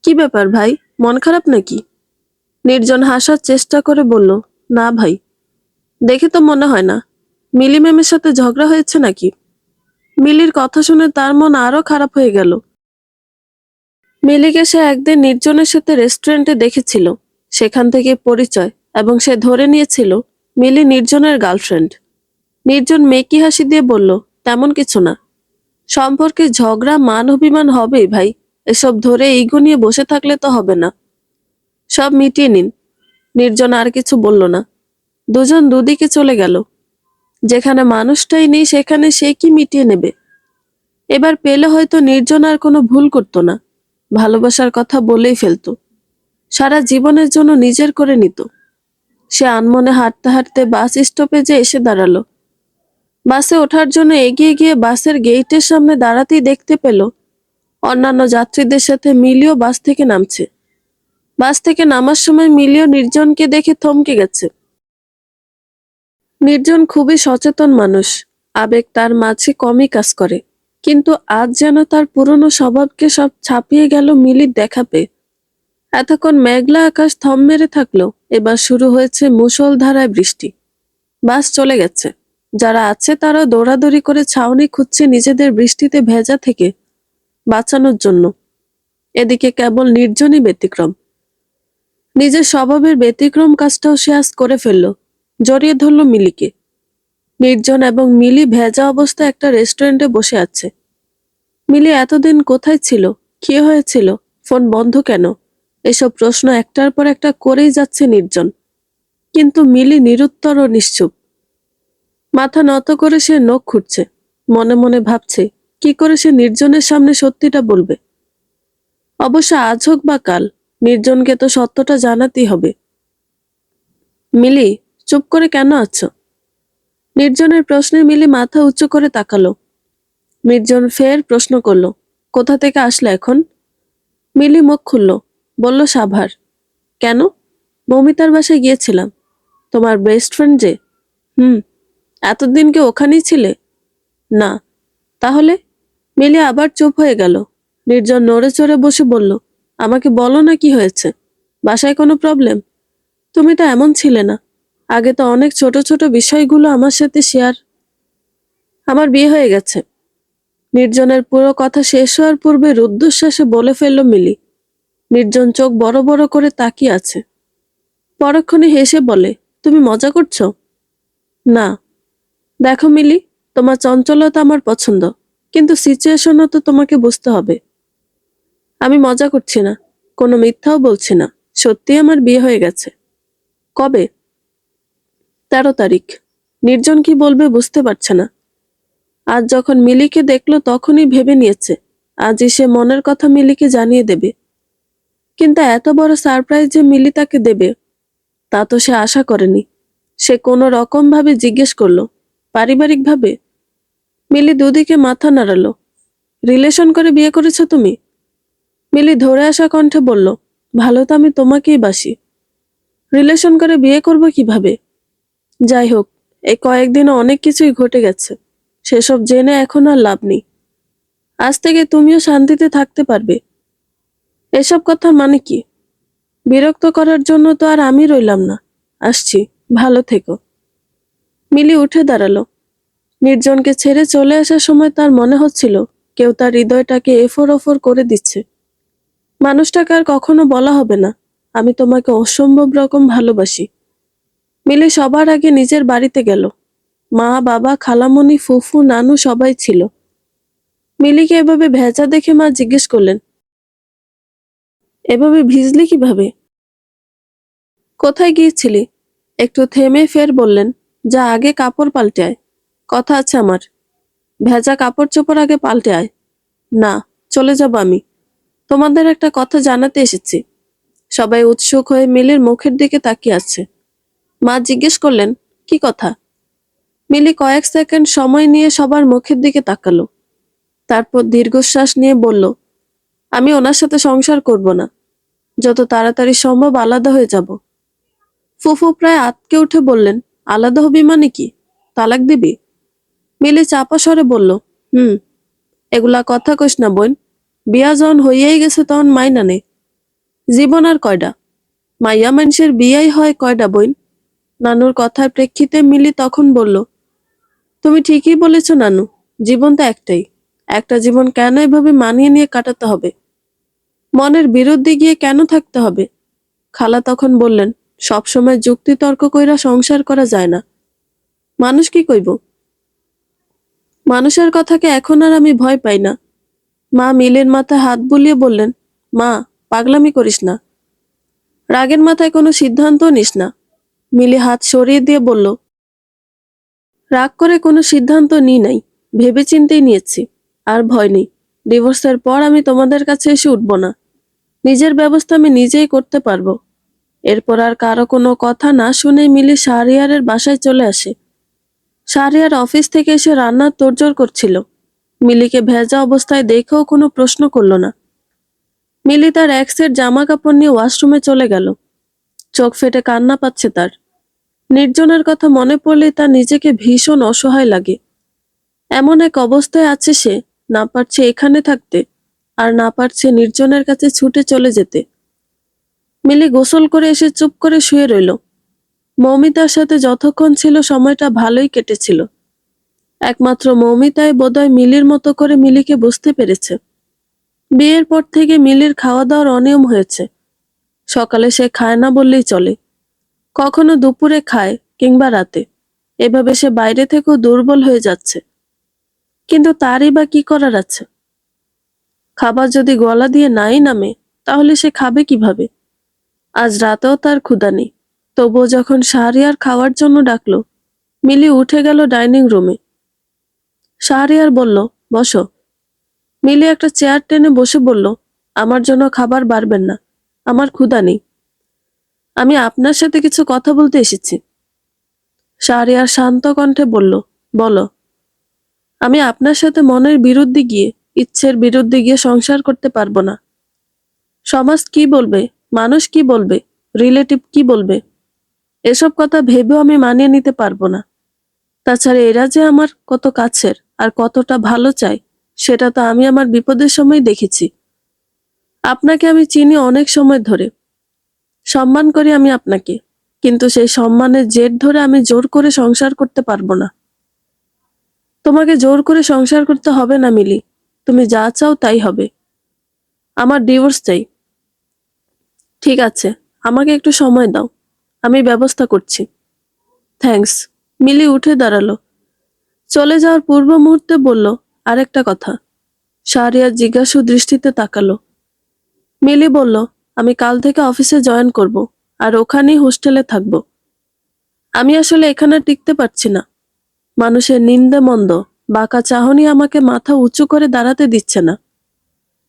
কি ব্যাপার ভাই, মন খারাপ নাকি? নির্জন হাসার চেষ্টা করে বলল, না ভাই, দেখে তো মনে হয় না। মিলি ম্যামের সাথে ঝগড়া হয়েছে নাকি? মিলির কথা শুনে তার মন আরো খারাপ হয়ে গেল। মিলিকে সে একদিন নির্জনের সাথে রেস্টুরেন্টে দেখেছিল, সেখান থেকে পরিচয়, এবং সে ধরে নিয়েছিল মিলি নির্জনের গার্লফ্রেন্ড। নির্জন মেকি হাসি দিয়ে বলল, তেমন কিছু না। সম্পর্কে ঝগড়া মান অভিমান হবেই ভাই, এসব ধরে ইগো নিয়ে বসে থাকলে তো হবে না। সব মিটিয়ে নিন। নির্জন আর কিছু বলল না। দুজন দুদিকে চলে গেল। যেখানে মানুষটাই নেই সেখানে সে কি মিটিয়ে নেবে? এবার পেলে হয়তো নির্জন আর কোনো ভুল করতো না, ভালোবাসার কথা বলেই ফেলতো, সারা জীবনের জন্য নিজের করে নিত। সে আনমনে হাঁটতে হাঁটতে বাস স্টপেজে এসে দাঁড়ালো। বাসে ওঠার জন্য এগিয়ে গিয়ে বাসের গেইটের সামনে দাঁড়াতেই দেখতে পেল অন্যান্য যাত্রীদের সাথে মিলিও বাস থেকে নামছে। বাস থেকে নামার সময় মিলিও নির্জনকে দেখে থমকে গেছে। নির্জন খুবই সচেতন মানুষ, আবেগ তার মাঝে কমই কাজ করে, কিন্তু আজ যেন তার পুরনো স্বভাবকে সব ছাপিয়ে গেল মিলির দেখা পেয়ে। এতক্ষণ মেঘলা আকাশ থম মেরে থাকলো, এবার শুরু হয়েছে মুষলধারায় বৃষ্টি। বাস চলে গেছে। যারা আছে তারা দৌড়াদৌড়ি করে ছাউনি খুঁজছে নিজেদের বৃষ্টিতে ভেজা থেকে বাঁচানোর জন্য। এদিকে কেবল নির্জনই ব্যতিক্রম। নিজের স্বভাবের ব্যতিক্রম কাজটাও সে আজ করে ফেলল। জড়িয়ে ধরল মিলিকে। নির্জন এবং মিলি ভেজা অবস্থায় একটা রেস্টুরেন্টে বসে আছে। মিলি এতদিন কোথায় ছিল, কি হয়েছিল, ফোন বন্ধ কেন, এসব প্রশ্ন একটার পর একটা করেই যাচ্ছে নির্জন। কিন্তু মিলি নিরুত্তর ও নিশ্চুপ। মাথা নত করে সে নখ খুঁটছে, মনে মনে ভাবছে কি করে সে নির্জনের সামনে সত্যিটা বলবে। অবশ্য আজ হোক বা কাল, নির্জনকে তো সত্যটা জানাতেই হবে। মিলি, চুপ করে কেন আছো? নির্জনের প্রশ্নে মিলি মাথা উঁচু করে তাকালো। নির্জন ফের প্রশ্ন করলো, কোথা থেকে আসলে এখন? মিলি মুখ খুলল, বলল সাভার। কেন? মৌমিতার বাসায় গিয়েছিলাম। তোমার বেস্ট ফ্রেন্ড যে? হুম। এতদিন কি ওখানেই ছিলে? না। তাহলে? মিলি আবার চুপ হয়ে গেল। নির্জন নড়ে চড়ে বসে বলল, আমাকে বলো না কি হয়েছে। বাসায় কোনো প্রবলেম? তুমি তো এমন ছিলে না। আগে তো অনেক ছোট ছোট বিষয়গুলো আমার সাথে শেয়ার। আমার বিয়ে হয়ে গেছে। নির্জনের পুরো কথা শেষ হওয়ার পূর্বে রুদ্ধশ্বাসে বলে ফেলল মিলি। নির্জন চোখ বড় বড় করে তাকিয়ে আছে। পরক্ষণে হেসে বলে, তুমি মজা করছো? না। দেখো মিলি, তোমার চঞ্চলতা আমার পছন্দ, কিন্তু সিচুয়েশনও তো তোমাকে বুঝতে হবে। আমি মজা করছি না, কোনো মিথ্যাও বলছি না। সত্যি আমার বিয়ে হয়ে গেছে। কবে? 13 তারিখ। নির্জন কি বলবে বুঝতে পারছে না। আজ যখন মিলিকে দেখলো তখনই ভেবে নিয়েছে আজই সে মনের কথা মিলিকে জানিয়ে দেবে। কিন্তু এত বড় সারপ্রাইজ যে মিলি তাকে দেবে তা তো সে আশা করেনি। সে কোনো রকম ভাবে জিজ্ঞেস করলো, পারিবারিকভাবে? মিলি দুদিকে মাথা নাড়ালো। রিলেশন করে বিয়ে করেছো তুমি? মিলি ধরে আসা কণ্ঠে বলল, ভালো তো আমি তোমাকেই বাসি। রিলেশন করে বিয়ে করব কিভাবে? যাই হোক, এই কয়েকদিনে অনেক কিছুই ঘটে গেছে। সেসব জেনে এখন আর লাভ নেই। আজ থেকে তুমিও শান্তিতে থাকতে পারবে। এসব কথার মানে কি? বিরক্ত করার জন্য তো আর আমি রইলাম না। আসছি, ভালো থেকো। মিলি উঠে দাঁড়ালো। নির্জনকে ছেড়ে চলে আসার সময় তার মনে হচ্ছিল কেউ তার হৃদয়টাকে এফোর ওফর করে দিচ্ছে। মানুষটাকে আর কখনো বলা হবে না, আমি তোমাকে অসম্ভব রকম ভালোবাসি। মিলি সবার আগে নিজের বাড়িতে গেল। মা, বাবা, খালামণি, ফুফু, নানু সবাই ছিল। মিলিকে এভাবে ভেজা দেখে মা জিজ্ঞেস করলেন, এভাবে ভিজলি কিভাবে? কোথায় গিয়েছিলি? একটু থেমে ফের বললেন, যা আগে কাপড় পাল্টে আয়। কথা আছে আমার। ভেজা কাপড় চোপড় আগে পাল্টে আয়। না, চলে যাব আমি। তোমাদের একটা কথা জানাতে এসেছি। সবাই উৎসুক হয়ে মিলির মুখের দিকে তাকিয়ে আছে। মা জিজ্ঞেস করলেন, কি কথা? মিলি কয়েক সেকেন্ড সময় নিয়ে সবার মুখের দিকে তাকালো। তারপর দীর্ঘশ্বাস নিয়ে বলল, আমি ওনার সাথে সংসার করব না। যত তাড়াতাড়ি সম্ভব আলাদা হয়ে যাব। ফুফু প্রায় আঁতকে উঠে বললেন, আলাদা হবি মানে কি? তালাক দিবি? মিলি চাপা স্বরে বলল, হুম। এগুলা কথা কইস না বোন। বিয়া যখন হইয়াই গেছে তখন মাইনা নে। জীবন আর কয়ডা? মাইয়া মানুষের বিয়াই হয় কয়ডা বইন? নানুর কথার প্রেক্ষিতে মিলি তখন বলল, তুমি ঠিকই বলেছ নানু, জীবন তো একটাই। একটা জীবন কেন এভাবে মানিয়ে নিয়ে কাটাতে হবে? মনের বিরুদ্ধে গিয়ে কেন থাকতে হবে? খালা তখন বললেন, সবসময় যুক্তি তর্ক কইরা সংসার করা যায় না। মানুষ কি কইব? মানুষের কথাকে এখন আর আমি ভয় পাই না। মা মিলের মাথায় হাত বুলিয়ে বললেন, মা, পাগলামি করিস না। রাগের মাথায় কোনো সিদ্ধান্ত নিস না। মিলি হাত সরিয়ে দিয়ে বলল, রাগ করে কোনো সিদ্ধান্ত নিই নাই, ভেবেচিন্তেই নিয়েছি। আর ভয় নেই। ডিভোর্সের পর আমি তোমাদের কাছে এসে উঠব না। নিজের ব্যবস্থা আমি নিজেই করতে পারবো। এরপর আর কারো কোনো কথা না শুনে মিলি শাহরিয়ারের বাসায় চলে আসে। শাহরিয়ার অফিস থেকে এসে রান্নার তোড়জোড় করছিল। মিলিকে ভেজা অবস্থায় দেখেও কোনো প্রশ্ন করল না। মিলি তার এক সেট জামা কাপড় নিয়ে ওয়াশরুমে চলে গেল। চোখ ফেটে কান্না পাচ্ছে তার। নির্জনের কথা মনে পড়লে তার নিজেকে ভীষণ অসহায় লাগে। এমন এক অবস্থায় আছে সে, না পারছে এখানে থাকতে, আর না পারছে নির্জনের কাছে ছুটে চলে যেতে। মিলি গোসল করে এসে চুপ করে শুয়ে রইল। মৌমিতার সাথে যতক্ষণ ছিল সময়টা ভালোই কেটেছিল। একমাত্র মৌমিতাই বোধহয় মিলির মতো করে মিলিকে বুঝতে পেরেছে। বিয়ের পর থেকে মিলির খাওয়া দাওয়ার অনিয়ম হয়েছে। সকালে সে খায় না বললেই চলে। কখনো দুপুরে খায় কিংবা রাতে। এভাবে সে বাইরে থেকেও দুর্বল হয়ে যাচ্ছে। কিন্তু তারই বা কি করার আছে? খাবার যদি গলা দিয়ে নাই নামে তাহলে সে খাবে কিভাবে? আজ রাতেও তার ক্ষুধা নেই। তবুও যখন শাহরিয়ার খাওয়ার জন্য ডাকলো, মিলি উঠে গেল ডাইনিং রুমে। শাহরিয়ার বলল, বসো। মিলি একটা চেয়ার টেনে বসে বলল, আমার জন্য খাবার বাড়বেন না, আমার ক্ষুধা নেই। আমি আপনার সাথে কিছু কথা বলতে এসেছি। শাহরিয়ার শান্ত কণ্ঠে বলল, বলো। আমি আপনার সাথে মনের বিরুদ্ধে গিয়ে, ইচ্ছের বিরুদ্ধে গিয়ে সংসার করতে পারবো না। সমাজ কি বলবে, মানুষ কি বলবে, রিলেটিভ কি বলবে, এসব কথা ভেবেও আমি মানিয়ে নিতে পারবো না। তাছাড়া এরা যে আমার কত কাছের আর কতটা ভালো চায়, সেটা তো আমি আমার বিপদের সময় দেখেছি। আপনাকে আমি চিনি অনেক সময় ধরে, সম্মান করি আমি আপনাকে, কিন্তু সেই সম্মানের জেদ ধরে আমি জোর করে সংসার করতে পারবো না। তোমাকে জোর করে সংসার করতে হবে না মিলি, তুমি যা চাও তাই হবে। আমার ডিভোর্স চাই। ঠিক আছে, আমাকে একটু সময় দাও, আমি ব্যবস্থা করছি। থ্যাঙ্কস। মিলি উঠে দাঁড়ালো। চলে যাওয়ার পূর্ব মুহূর্তে বলল, আরেকটা কথা। শাহরিয়ার জিজ্ঞাসু দৃষ্টিতে তাকালো। মিলি বলল, আমি কাল থেকে অফিসে জয়েন করব, আর ওখানেই হোস্টেলে থাকব। আমি আসলে এখানে টিকতে পারছি না। মানুষের নিন্দে মন্দ, বাঁকা চাহনি আমাকে মাথা উঁচু করে দাঁড়াতে দিচ্ছে না।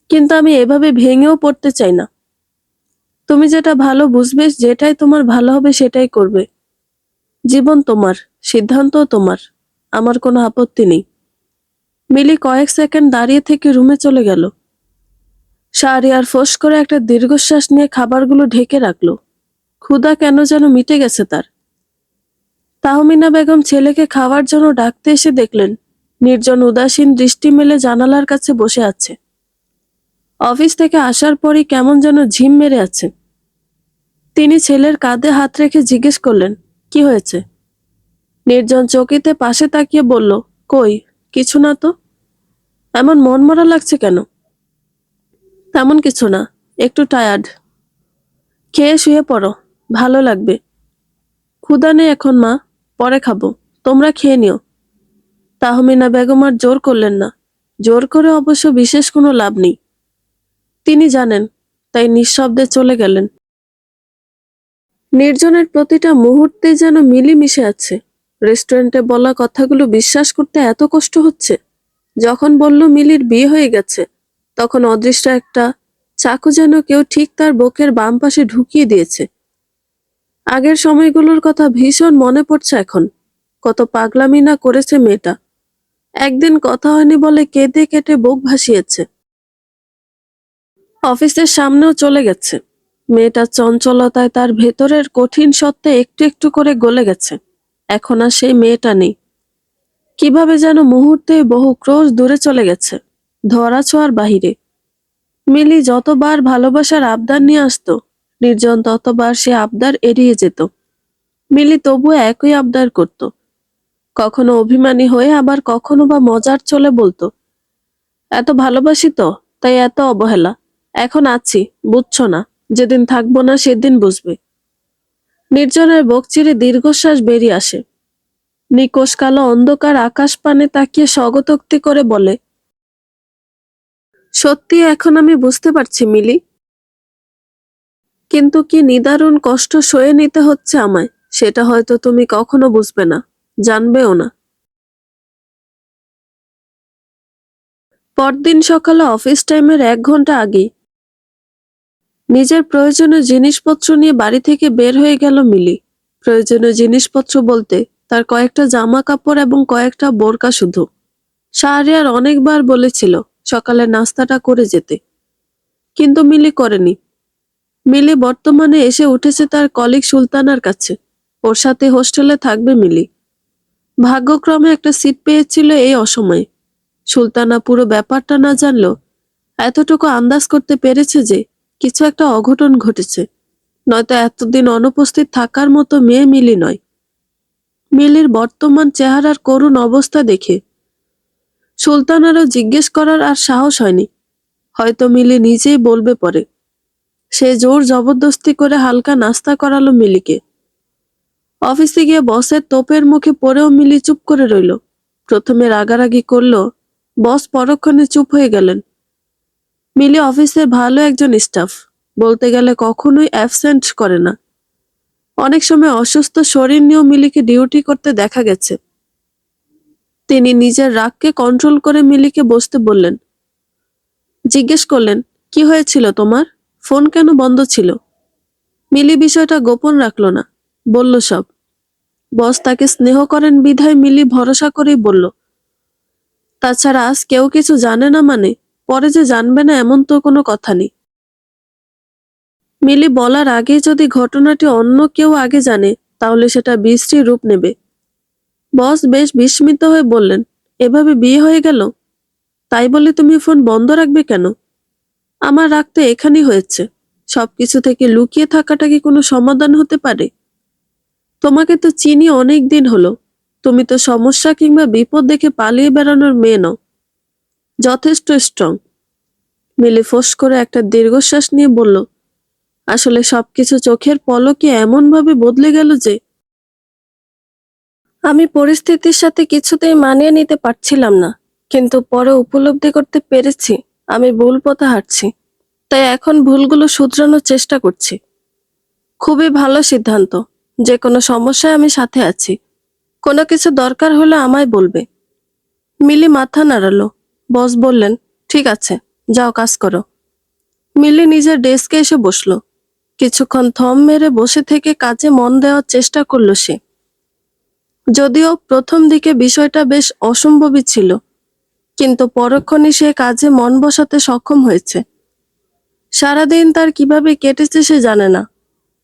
কিন্তু আমি এভাবে ভেঙেও পড়তে চাই না। তুমি যেটা ভালো বুঝবে, যেটাই তোমার ভালো হবে সেটাই করবে। জীবন তোমার, সিদ্ধান্তও তোমার, আমার কোনো আপত্তি নেই। মিলি কয়েক সেকেন্ড দাঁড়িয়ে থেকে রুমে চলে গেল। শাহরিয়ার ফোঁস করে একটা দীর্ঘশ্বাস নিয়ে খাবারগুলো ঢেকে রাখলো। ক্ষুধা কেন যেন মিটে গেছে তার। তাহমিনা বেগম ছেলেকে খাওয়ার জন্য ডাকতে এসে দেখলেন নির্জন উদাসীন দৃষ্টি মেলে জানালার কাছে বসে আছে। অফিস থেকে আসার পরই কেমন যেন ঝিম মেরে আছে। তিনি ছেলের কাঁধে হাত রেখে জিজ্ঞেস করলেন, কি হয়েছে? নির্জন চকিতে পাশে তাকিয়ে বলল, কই, কিছু না তো। এমন মনমরা লাগছে কেন? তেমন কিছু না, একটু টায়ার্ড। খেয়ে শুয়ে পড়ো, ভালো লাগবে। ক্ষুধা নেই এখন মা, পরে খাবো, তোমরা খেয়ে নিও। তাহমিনা বেগম আর জোর করলেন না। জোর করে অবশ্য বিশেষ কোনো লাভ নেই। তিনি জানেন, তাই নিঃশব্দে চলে গেলেন। নির্জনের প্রতিটা মুহূর্তে যেন মিলেমিশে আছে। রেস্টুরেন্টে বলা কথাগুলো বিশ্বাস করতে এত কষ্ট হচ্ছে। যখন বলল মিলির বিয়ে হয়ে গেছে, তখন অদৃশ্য একটা চাকু যেন কেউ ঠিক তার বুকের বাম পাশে ঢুকিয়ে দিয়েছে। আগের সময়গুলোর কথা ভীষণ মনে পড়ছে এখন। কত পাগলামি না করেছে মেয়েটা। একদিন কথা হয়নি বলে কেঁদে কেটে বুক ভাসিয়েছে। অফিসের সামনেও চলে গেছে। মেয়েটার চঞ্চলতায় তার ভেতরের কঠিন সত্ত্বে একটু একটু করে গলে গেছে। এখন আর সেই মেয়েটা নেই। কিভাবে যেন মুহূর্তে বহু ক্রোশ দূরে চলে গেছে, ধরা ছোঁয়ার বাহিরে। মিলি যতবার ভালোবাসার আবদার নিয়ে আসতো, নির্জন ততবার সে আবদার এড়িয়ে যেত। মিলি তবুও একই আবদার করত। কখনো অভিমানী হয়ে, আবার কখনো বা মজার চলে বলতো, এত ভালোবাসি তো, তাই এত অবহেলা। এখন আছি, বুঝছো না, যেদিন থাকবো না সেদিন বুঝবে। নির্জনের বুক চিরে দীর্ঘশ্বাস বেরিয়ে আসে। নিকোষ কালো অন্ধকার আকাশ পানে তাকিয়ে স্বগতোক্তি করে বলে, সত্যি এখন আমি বুঝতে পারছি মিলি। কিন্তু কি নিদারুণ কষ্ট সয়ে নিতে হচ্ছে আমায়, সেটা হয়তো তুমি কখনো বুঝবে না, জানবেও না। পরদিন সকালে অফিস টাইমের 1 ঘন্টা আগেই নিজের প্রয়োজনীয় জিনিসপত্র নিয়ে বাড়ি থেকে বের হয়ে গেল মিলি। প্রয়োজনীয় জিনিসপত্র বলতে তার কয়েকটা জামা কাপড় এবং কয়েকটা বোরকা শুধু। শাহরিয়ার অনেকবার বলেছিল সকালে নাস্তাটা করে যেতে, কিন্তু মিলি করেনি। মিলি বর্তমানে এসে উঠেছে তার কলিগ সুলতানার কাছে। ওর সাথে হোস্টেলে থাকবে মিলি। ভাগ্যক্রমে একটা সিট পেয়েছিল এই অসময়ে। সুলতানা পুরো ব্যাপারটা না জানলেও এতটুকু আন্দাজ করতে পেরেছে যে কিছু একটা অঘটন ঘটেছে, নয়তো এতদিন অনুপস্থিত থাকার মতো মেয়ে মিলি নয়। মিলির বর্তমান চেহারার করুণ অবস্থা দেখে সুলতানারও জিজ্ঞেস করার আর সাহস হয়নি। হয়তো মিলি নিজেই বলবে পরে। সে জোর জবরদস্তি করে হালকা নাস্তা করালো মিলিকে। অফিসে গিয়ে বসের তোপের মুখে পড়েও মিলি চুপ করে রইল। প্রথমে রাগারাগি করলো, বস পরক্ষণে চুপ হয়ে গেলেন। মিলি অফিসে ভালো একজন স্টাফ, বলতে গেলে কখনোই অ্যাবসেন্ট করে না। অনেক সময় অসুস্থ শরীর নিয়েও মিলিকে ডিউটি করতে দেখা গেছে। তিনি নিজের রাগকে কন্ট্রোল করে মিলিকে বসতে বললেন। জিজ্ঞেস করলেন, কি হয়েছিল তোমার? ফোন কেন বন্ধ ছিল? মিলি বিষয়টা গোপন রাখলো না, বলল সব। বস তাকে স্নেহ করেন বিধায় মিলি ভরসা করেই বলল। তাছাড়া আজ কেউ কিছু জানে না মানে পরে যে জানবে না এমন তো কোনো কথা নেই। মিলি বলার আগে যদি ঘটনাটি অন্য কেউ আগে জানে তাহলে সেটা বিশ্রী রূপ নেবে। বস বেশ বিস্মিত হয়ে বললেন, এভাবে বিয়ে হয়ে গেল? তাই বলে তুমি ফোন বন্ধ রাখবে কেন? আমার রাখতে এখানেই হয়েছে। সবকিছু থেকে লুকিয়ে থাকাটা কি কোনো সমাধান হতে পারে? তোমাকে তো চিনি অনেক দিন হলো। তুমি তো সমস্যা কিংবা বিপদ দেখে পালিয়ে বেড়ানোর মেয়ে নও, যথেষ্ট স্ট্রং। মিলি ফোঁস করে একটা দীর্ঘশ্বাস নিয়ে বলল, আসলে সবকিছু চোখের পলকে এমন ভাবে বদলে গেল যে আমি পরিস্থিতির সাথে কিছুতেই মানিয়ে নিতে পারছিলাম না। কিন্তু পরে উপলব্ধি করতে পেরেছি আমি ভুল পথে হাঁটছি। তাই এখন ভুলগুলো শুধরানোর চেষ্টা করছি। খুবই ভালো সিদ্ধান্ত। যে কোনো সমস্যায় আমি সাথে আছি। কোনো কিছু দরকার হলে আমায় বলবে। মিলি মাথা নাড়ালো। বস বললেন, ঠিক আছে, যাও কাজ করো। মিলি নিজের ডেস্কে এসে বসলো। কিছুক্ষণ থম মেরে বসে থেকে কাজে মন দেওয়ার চেষ্টা করলো সে। যদিও প্রথম দিকে বিষয়টা বেশ অসম্ভবই ছিল, কিন্তু পরক্ষণে সে কাজে মন বসাতে সক্ষম হয়েছে। সারাদিন তার কিভাবে কেটেছে সে জানে না,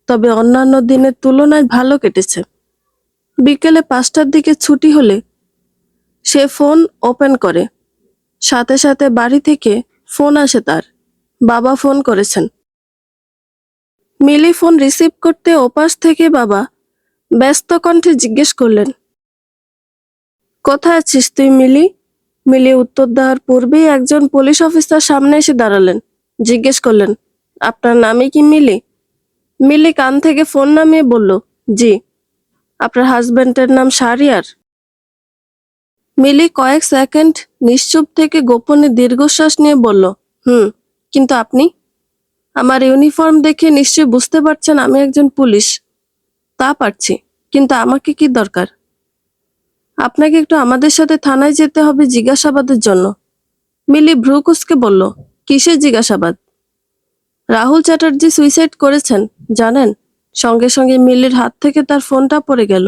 তবে অন্যান্য দিনের তুলনায় ভালো কেটেছে। বিকেলে 5টার দিকে ছুটি হলে সে ফোন ওপেন করে। সাথে সাথে বাড়ি থেকে ফোন আসে তার। বাবা ফোন করেছেন। মিলি ফোন রিসিভ করতে ওপাশ থেকে বাবা ব্যস্ত কণ্ঠে জিজ্ঞেস করলেন, কোথায় আছিস তুই মিলি? মিলি উত্তর দেওয়ার পূর্বেই একজন পুলিশ অফিসার সামনে এসে দাঁড়ালেন। জিজ্ঞেস করলেন, আপনার নামই কি মিলি? মিলি কান থেকে ফোন নামিয়ে বলল, জি। আপনার হাজবেন্ডের নাম শাহরিয়ার? মিলি কয়েক সেকেন্ড নিশ্চুপ থেকে গোপনে দীর্ঘশ্বাস নিয়ে বলল, হুম। কিন্তু আপনি? আমার ইউনিফর্ম দেখে নিশ্চয়ই বুঝতে পারছেন আমি একজন পুলিশ। তা পারছি, কিন্তু আমাকে কি দরকার? আপনাকে একটু আমাদের সাথে থানায় যেতে হবে জিজ্ঞাসাবাদের জন্য। মিলি ভ্রু কুঁচকে বলল, কিসের জিজ্ঞাসাবাদ? রাহুল চ্যাটার্জি সুইসাইড করেছেন, জানেন? সঙ্গে সঙ্গে মিলির হাত থেকে তার ফোনটা পড়ে গেল।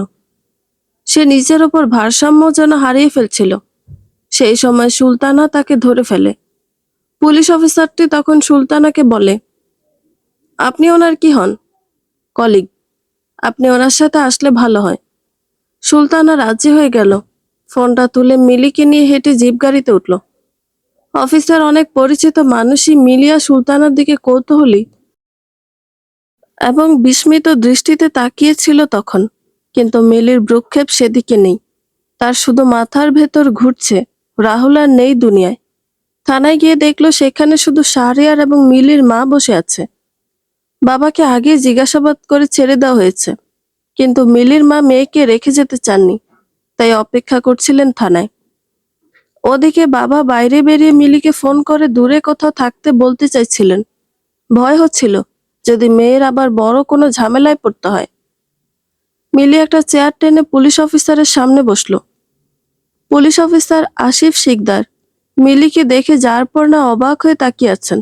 সে নিজের ওপর ভারসাম্য যেন হারিয়ে ফেলছিল। সেই সময় সুলতানা তাকে ধরে ফেলে। পুলিশ অফিসারটি তখন সুলতানাকে বলে, আপনি ওনার কি হন? কলিগ। আপনি ওনার সাথে আসলে ভালো হয়। সুলতানা রাজি হয়ে গেল। ফোনটা তুলে মিলিকে নিয়ে হেঁটে জিপ গাড়িতে উঠল। অফিসার অনেক পরিচিত মানুষই মিলিয়া সুলতানার দিকে কৌতূহলী এবং বিস্মিত দৃষ্টিতে তাকিয়েছিল তখন। কিন্তু মিলির ভ্রুক্ষেপ সেদিকে নেই। তার শুধু মাথার ভেতর ঘুরছে, রাহুল আর নেই দুনিয়ায়। থানায় গিয়ে দেখলো সেখানে শুধু শাহরিয়ার এবং মিলির মা বসে আছে। বাবাকে আগে জিজ্ঞাসাবাদ করে ছেড়ে দেওয়া হয়েছে, কিন্তু মিলির মা মেয়েকে রেখে যেতে চাননি, তাই অপেক্ষা করছিলেন থানায়। ওদিকে বাবা বাইরে বেরিয়ে মিলিকে ফোন করে দূরে কোথাও থাকতে বলতে চাইছিলেন। ভয় হচ্ছিল যদি মেয়ের আবার বড় কোনো ঝামেলায় পড়তে হয়। মিলি একটা চেয়ার টেনে পুলিশ অফিসারের সামনে বসলো। পুলিশ অফিসার আসিফ শিকদার মিলিকে দেখে যার পর না অবাক হয়ে তাকিয়ে আছেন।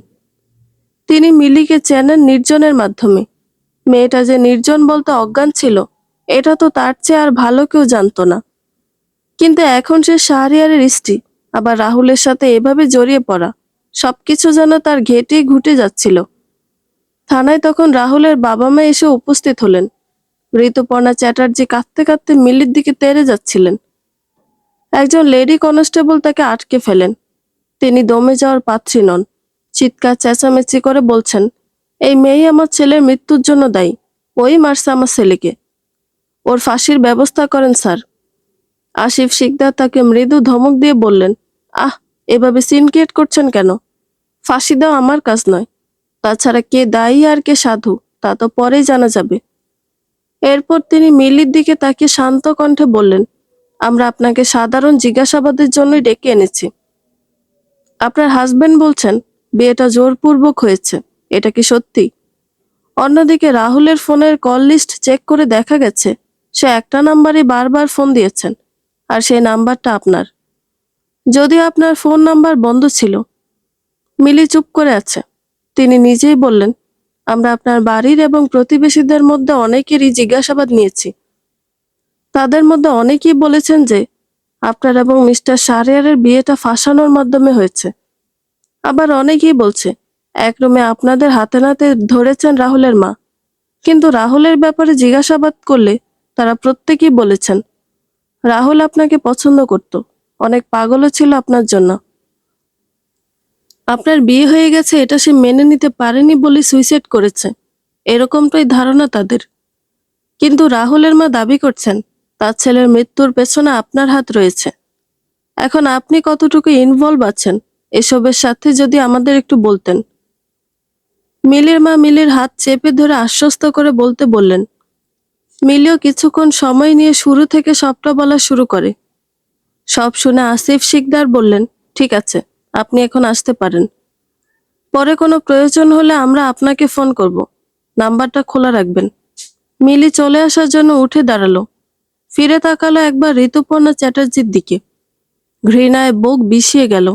তিনি মিলিকে চেনেন নির্জনের মাধ্যমে। মেয়েটা যে নির্জন বলতে অজ্ঞান ছিল এটা তো তার চেয়ে আর ভালো কেউ জানতো না। কিন্তু এখন সে শাহরিয়ারের স্ত্রী, আবার রাহুলের সাথে এভাবে জড়িয়ে পড়া, সবকিছু যেন তার ঘেঁটে ঘুটে যাচ্ছিল। থানায় তখন রাহুলের বাবা মা এসে উপস্থিত হলেন। ঋতুপর্ণা চ্যাটার্জি কাঁদতে কাঁদতে মিলির দিকে তেড়ে যাচ্ছিলেন। একজন লেডি কনস্টেবল তাকে আটকে ফেলেন। তিনি দমে যাওয়ার পাত্রী নন। চিৎকার চেঁচামেচি করে বলছেন, এই মেয়ে আমার ছেলের মৃত্যুর জন্য দায়ী। ওই মারছে আমার ছেলেকে। ওর ফাঁসির ব্যবস্থা করেন স্যার। আসিফ শিকদার তাকে মৃদু ধমক দিয়ে বললেন, আহ, এভাবে সিন ক্রিয়েট করছেন কেন? ফাঁসি দেওয়া আমার কাজ নয়। তাছাড়া কে দায়ী আর কে সাধু তা তো পরেই জানা যাবে। এরপর তিনি মিলির দিকে তাকিয়ে শান্ত কণ্ঠে বললেন, আমরা আপনাকে সাধারণ জিজ্ঞাসাবাদের জন্যই ডেকে এনেছি। আপনার হাজবেন্ড বলছেন বিয়েটা জোরপূর্বক হয়েছে, এটা কি সত্যি? অন্যদিকে রাহুলের ফোনের কল লিস্ট চেক করে দেখা গেছে সে একটা নাম্বারে বারবার ফোন দিয়েছেন, আর সেই নাম্বারটা আপনার। যদিও আপনার ফোন নাম্বার বন্ধ ছিল। মিলি চুপ করে আছে। তিনি নিজেই বললেন, আমরা আপনার বাড়ির এবং প্রতিবেশীদের মধ্যে অনেকেরই জিজ্ঞাসাবাদ নিয়েছি। তাদের মধ্যে অনেকেই বলেছেন যে আপনার এবং মিস্টার শাহরিয়ারের বিয়েটা ফাঁসানোর মাধ্যমে হয়েছে। আবার অনেকেই বলছে এক রুমে আপনাদের হাতে নাতে ধরেছেন রাহুলের মা। কিন্তু রাহুলের ব্যাপারে জিজ্ঞাসাবাদ করলে তারা প্রত্যেকেই বলেছেন রাহুল আপনাকে পছন্দ করত, অনেক পাগলও ছিল আপনার জন্য। আপনার বিয়ে হয়ে গেছে এটা সে মেনে নিতে পারেনি বলে সুইসাইড করেছে, এরকমটাই ধারণা তাদের। কিন্তু রাহুলের মা দাবি করছেন তার ছেলের মৃত্যুর পেছনে আপনার হাত রয়েছে। এখন আপনি কতটুকু ইনভলভ আছেন এসবের সাথে যদি আমাদের একটু বলতেন। মিলির মা মিলির হাত চেপে ধরে আশ্বস্ত করে বলতে বললেন। মিলিও কিছুক্ষণ সময় নিয়ে শুরু থেকে সবটা বলা শুরু করে। সব শুনে আসিফ শিকদার বললেন, ঠিক আছে, আপনি এখন আসতে পারেন। পরে কোনো প্রয়োজন হলে আমরা আপনাকে ফোন করব, নাম্বারটা খোলা রাখবেন। মিলি চলে আসার জন্য উঠে দাঁড়ালো। ফিরে তাকালো একবার ঋতুপর্ণা চ্যাটার্জির দিকে। ঘৃণায় বুক বিষিয়ে গেল।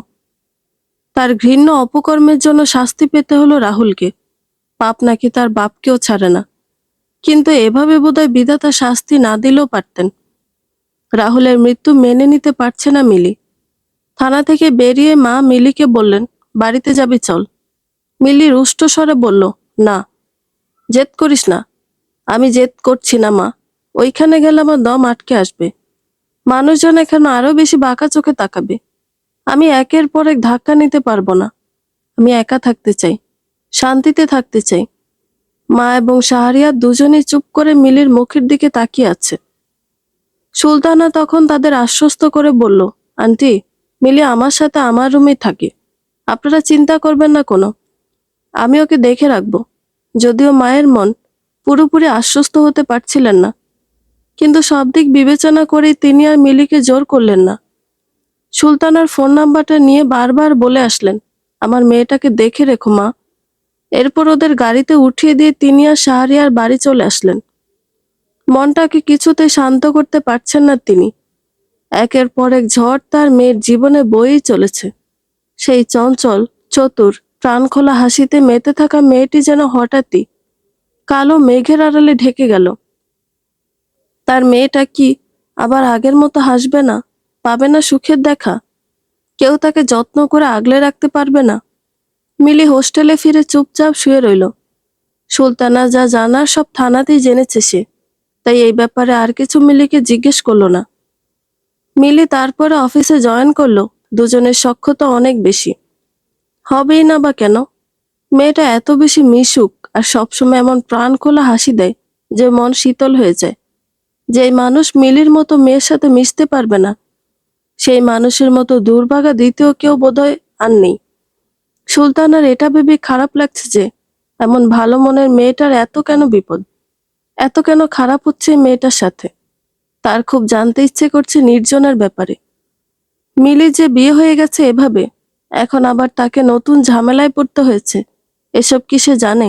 তার ঘৃণ্য অপকর্মের জন্য শাস্তি পেতে হলো রাহুলকে। পাপ নাকি তার বাপকেও ছাড়ে না। কিন্তু এভাবে বোধহয় বিধাতা শাস্তি না দিলেও পারতেন। রাহুলের মৃত্যু মেনে নিতে পারছে না মিলি। থানা থেকে বেরিয়ে মা মিলিকে বললেন, বাড়িতে যাবি চল। মিলি রুষ্ট স্বরে বলল, না, জেদ করিস না। আমি জেদ করছি না মা, ওইখানে গেলে আমার দম আটকে আসবে। মানুষজন এখানে আরো বেশি বাঁকা চোখে তাকাবে। আমি একের পর এক ধাক্কা নিতে পারবো না। আমি একা থাকতে চাই, শান্তিতে থাকতে চাই। মা এবং শাহরিয়ার দুজনেই চুপ করে মিলির মুখের দিকে তাকিয়ে আছে। সুলতানা তখন তাদের আশ্বস্ত করে বলল, আন্টি, মিলি আমার সাথে আমার রুমেই থাকে, আপনারা চিন্তা করবেন না কোনো। আমি ওকে দেখে রাখবো। যদিও মায়ের মন পুরোপুরি আশ্বস্ত হতে পারছিলেন না, কিন্তু সব দিক বিবেচনা করেই তিনি আর মিলিকে জোর করলেন না। সুলতানার ফোন নাম্বারটা নিয়ে বারবার বলে আসলেন, আমার মেয়েটাকে দেখে রেখো মা। এরপর ওদের গাড়িতে উঠিয়ে দিয়ে তিনি আর শাহরিয়ার বাড়ি চলে আসলেন। মনটাকে কিছুতে শান্ত করতে পারছেন না তিনি। একের পর এক ঝড় তার মেয়ের জীবনে বয়েই চলেছে। সেই চঞ্চল, চতুর, প্রাণখোলা হাসিতে মেতে থাকা মেয়েটি যেন হঠাৎই কালো মেঘের আড়ালে ঢেকে গেল। তার মেয়েটা কি আবার আগের মতো হাসবে না, পাবে না সুখের দেখা? কেউ তাকে যত্ন করে আগলে রাখতে পারবে না? মিলি হোস্টেলে ফিরে চুপচাপ শুয়ে রইল। সুলতানা যা জানার সব থানাতেই জেনেছে সে, তাই এই ব্যাপারে আর কিছু মিলিকে জিজ্ঞেস করলো না। মিলি তারপরে অফিসে জয়েন করলো। দুজনের সখ্যতা অনেক বেশি। হবেই না বা কেন? মেয়েটা এত বেশি মিশুক আর সবসময় এমন প্রাণ খোলা হাসি দেয় যে মন শীতল হয়ে যায়। যেই মানুষ মিলির মতো মেয়ের সাথে মিশতে পারবে না, সেই মানুষের মতো দুর্ভাগা দ্বিতীয় কেউ বোধহয় আর নেই। সুলতানার এটা ভেবে খারাপ লাগছে যে এমন ভালো মনের মেয়েটার এত কেন বিপদ, এত কেন খারাপ হচ্ছে এই মেয়েটার সাথে। তার খুব জানতে ইচ্ছে করছে নির্জনের ব্যাপারে। মিলি যে বিয়ে হয়ে গেছে এভাবে, এখন আবার তাকে নতুন ঝামেলায় পড়তে হয়েছে, এসব কি সে জানে?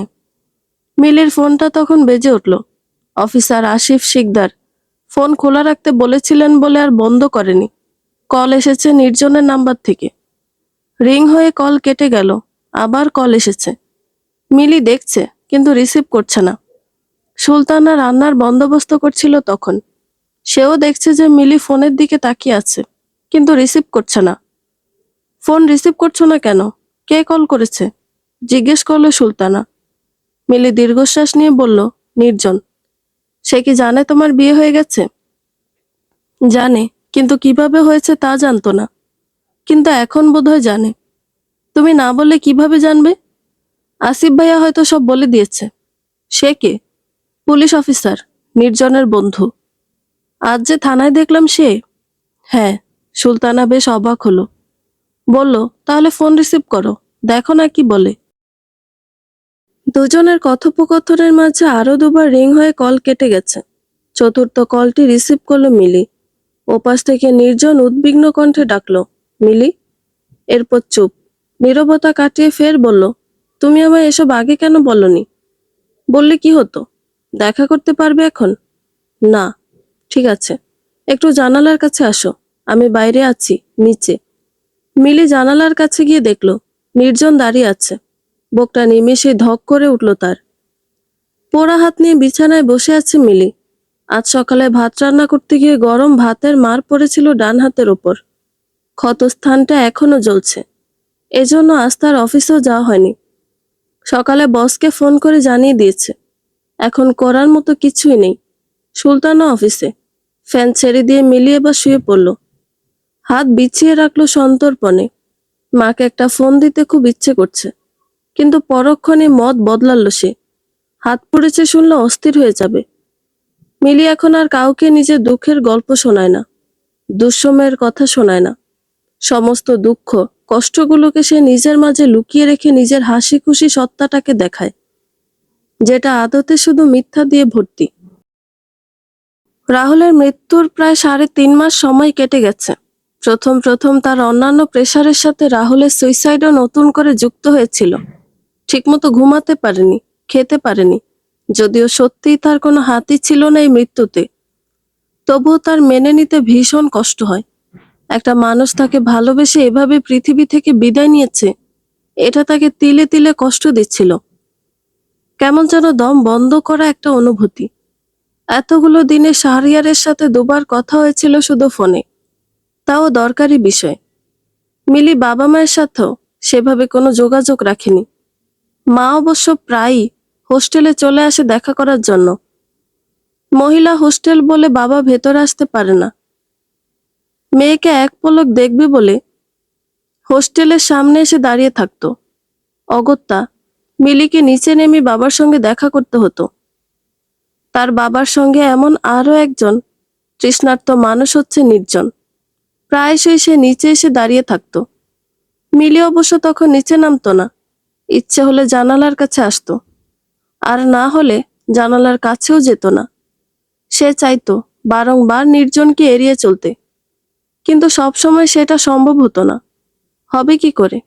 মিলির ফোনটা তখন বেজে উঠল। অফিসার আসিফ শিকদার ফোন খোলা রাখতে বলেছিলেন বলে আর বন্ধ করেনি। কল এসেছে নির্জনের নাম্বার থেকে। রিং হয়ে কল কেটে গেল, আবার কল এসেছে। মিলি দেখছে কিন্তু রিসিভ করছে না। সুলতানা রান্নার বন্দোবস্ত করছিল তখন। সেও দেখছে যে মিলি ফোনের দিকে তাকিয়ে আছে, কিন্তু রিসিভ করছে না। ফোন রিসিভ করছো না কেন? কে কল করেছে? জিজ্ঞেস করলো সুলতানা। মিলি দীর্ঘশ্বাস নিয়ে বলল, নির্জন। সে কি জানে তোমার বিয়ে হয়ে গেছে? জানে, কিন্তু কিভাবে হয়েছে তা জানতো না। কিন্তু এখন বোধহয় জানে। তুমি না বললে কিভাবে জানবে? আসিফ ভাইয়া হয়তো সব বলে দিয়েছে। সে কে? পুলিশ অফিসার, নির্জনের বন্ধু। আজ যে থানায় দেখলাম সে। হ্যাঁ। সুলতানা বেশ অবাক হলো। বলল, তাহলে ফোন রিসিভ করো, দেখো না কি বলে। দুজনের কথোপকথনের মাঝে আরো দুবার রিং হয়ে কল কেটে গেছে। চতুর্থ কলটি রিসিভ করলো মিলি। ওপাশ থেকে নির্জন উদ্বিগ্ন কণ্ঠে ডাকলো, মিলি। এরপর চুপ। নীরবতা কাটিয়ে ফের বলল, তুমি আমায় এসব আগে কেন বলনি? বললে কি হতো? দেখা করতে পারবে এখন? না। ঠিক আছে, একটু জানালার কাছে আসো, আমি বাইরে আছি, নিচে। মিলি জানালার কাছে গিয়ে দেখলো নির্জন দাঁড়িয়ে আছে। বুকটা নিমেষে ধক করে উঠল তার। পোড়া হাত নিয়ে বিছানায় বসে আছে মিলি। আজ সকালে ভাত রান্না করতে গিয়ে গরম ভাতের মার পড়েছিল ডান হাতের ওপর। ক্ষতস্থানটা এখনো জ্বলছে। এজন্য আজ তার অফিসেও যাওয়া হয়নি। সকালে বসকে ফোন করে জানিয়ে দিয়েছে এখন করার মতো কিছুই নেই। সুলতানও অফিসে। ফ্যান ছেড়ে দিয়ে মিলি এবার শুয়ে পড়ল। হাত বিছিয়ে রাখলো সন্তর্পণে। মাকে একটা ফোন দিতে খুব ইচ্ছে করছে, কিন্তু পরক্ষণে মত বদলালো সে। হাত পড়েছে শুনলে অস্থির হয়ে যাবে। মিলি এখন আর কাউকে নিজের দুঃখের গল্প শোনায় না, দুঃসময়ের কথা শোনায় না। সমস্ত দুঃখ কষ্টগুলোকে সে নিজের মাঝে লুকিয়ে রেখে নিজের হাসি খুশি সত্তাটাকে দেখায়, যেটা আদতে শুধু মিথ্যা দিয়ে ভর্তি। রাহুলের মৃত্যুর প্রায় 3.5 মাস সময় কেটে গেছে। প্রথম প্রথম তার অন্যান্য প্রেশারের সাথে রাহুলের সুইসাইডও নতুন করে যুক্ত হয়েছিল। ঠিকমতো ঘুমাতে পারেনি, খেতে পারেনি, যদিও সত্যিই তার কোনো হাতই ছিল না এই মৃত্যুতে। তবুও তার মেনে নিতে ভীষণ কষ্ট হয়। একটা মানুষ তাকে ভালোবেসে এভাবে পৃথিবী থেকে বিদায় নিয়েছে, এটা তাকে তিলে তিলে কষ্ট দিচ্ছিল। কেমন যেন দম বন্ধ করা একটা অনুভূতি। এতগুলো দিনে শাহরিয়ারের সাথে 2বার কথা হয়েছিল শুধু ফোনে, তাও দরকারি বিষয়। মিলি বাবা মায়ের সাথেও সেভাবে কোনো যোগাযোগ রাখেনি। মা অবশ্য প্রায়ই হোস্টেলে চলে আসে দেখা করার জন্য। মহিলা হোস্টেল বলে বাবা ভেতরে আসতে পারে না। মেয়েকে এক পলক দেখবে বলে হোস্টেলের সামনে এসে দাঁড়িয়ে থাকতো। অগত্যা মিলিকে নিচে নেমে বাবার সঙ্গে দেখা করতে হতো। তার বাবার সঙ্গে এমন আরও একজন তৃষ্ণার্ত মানুষ হচ্ছে নির্জন। প্রায়শই সে নিচে এসে দাঁড়িয়ে থাকতো। মিলি অবশ্য তখন নিচে নামতো না। ইচ্ছে হলে জানালার কাছে আসতো, আর না হলে জানালার কাছেও যেত না। সে চাইতো বারংবার নির্জনকে এড়িয়ে চলতে, কিন্তু সবসময় সেটা সম্ভব হতো না। হবে কি করে?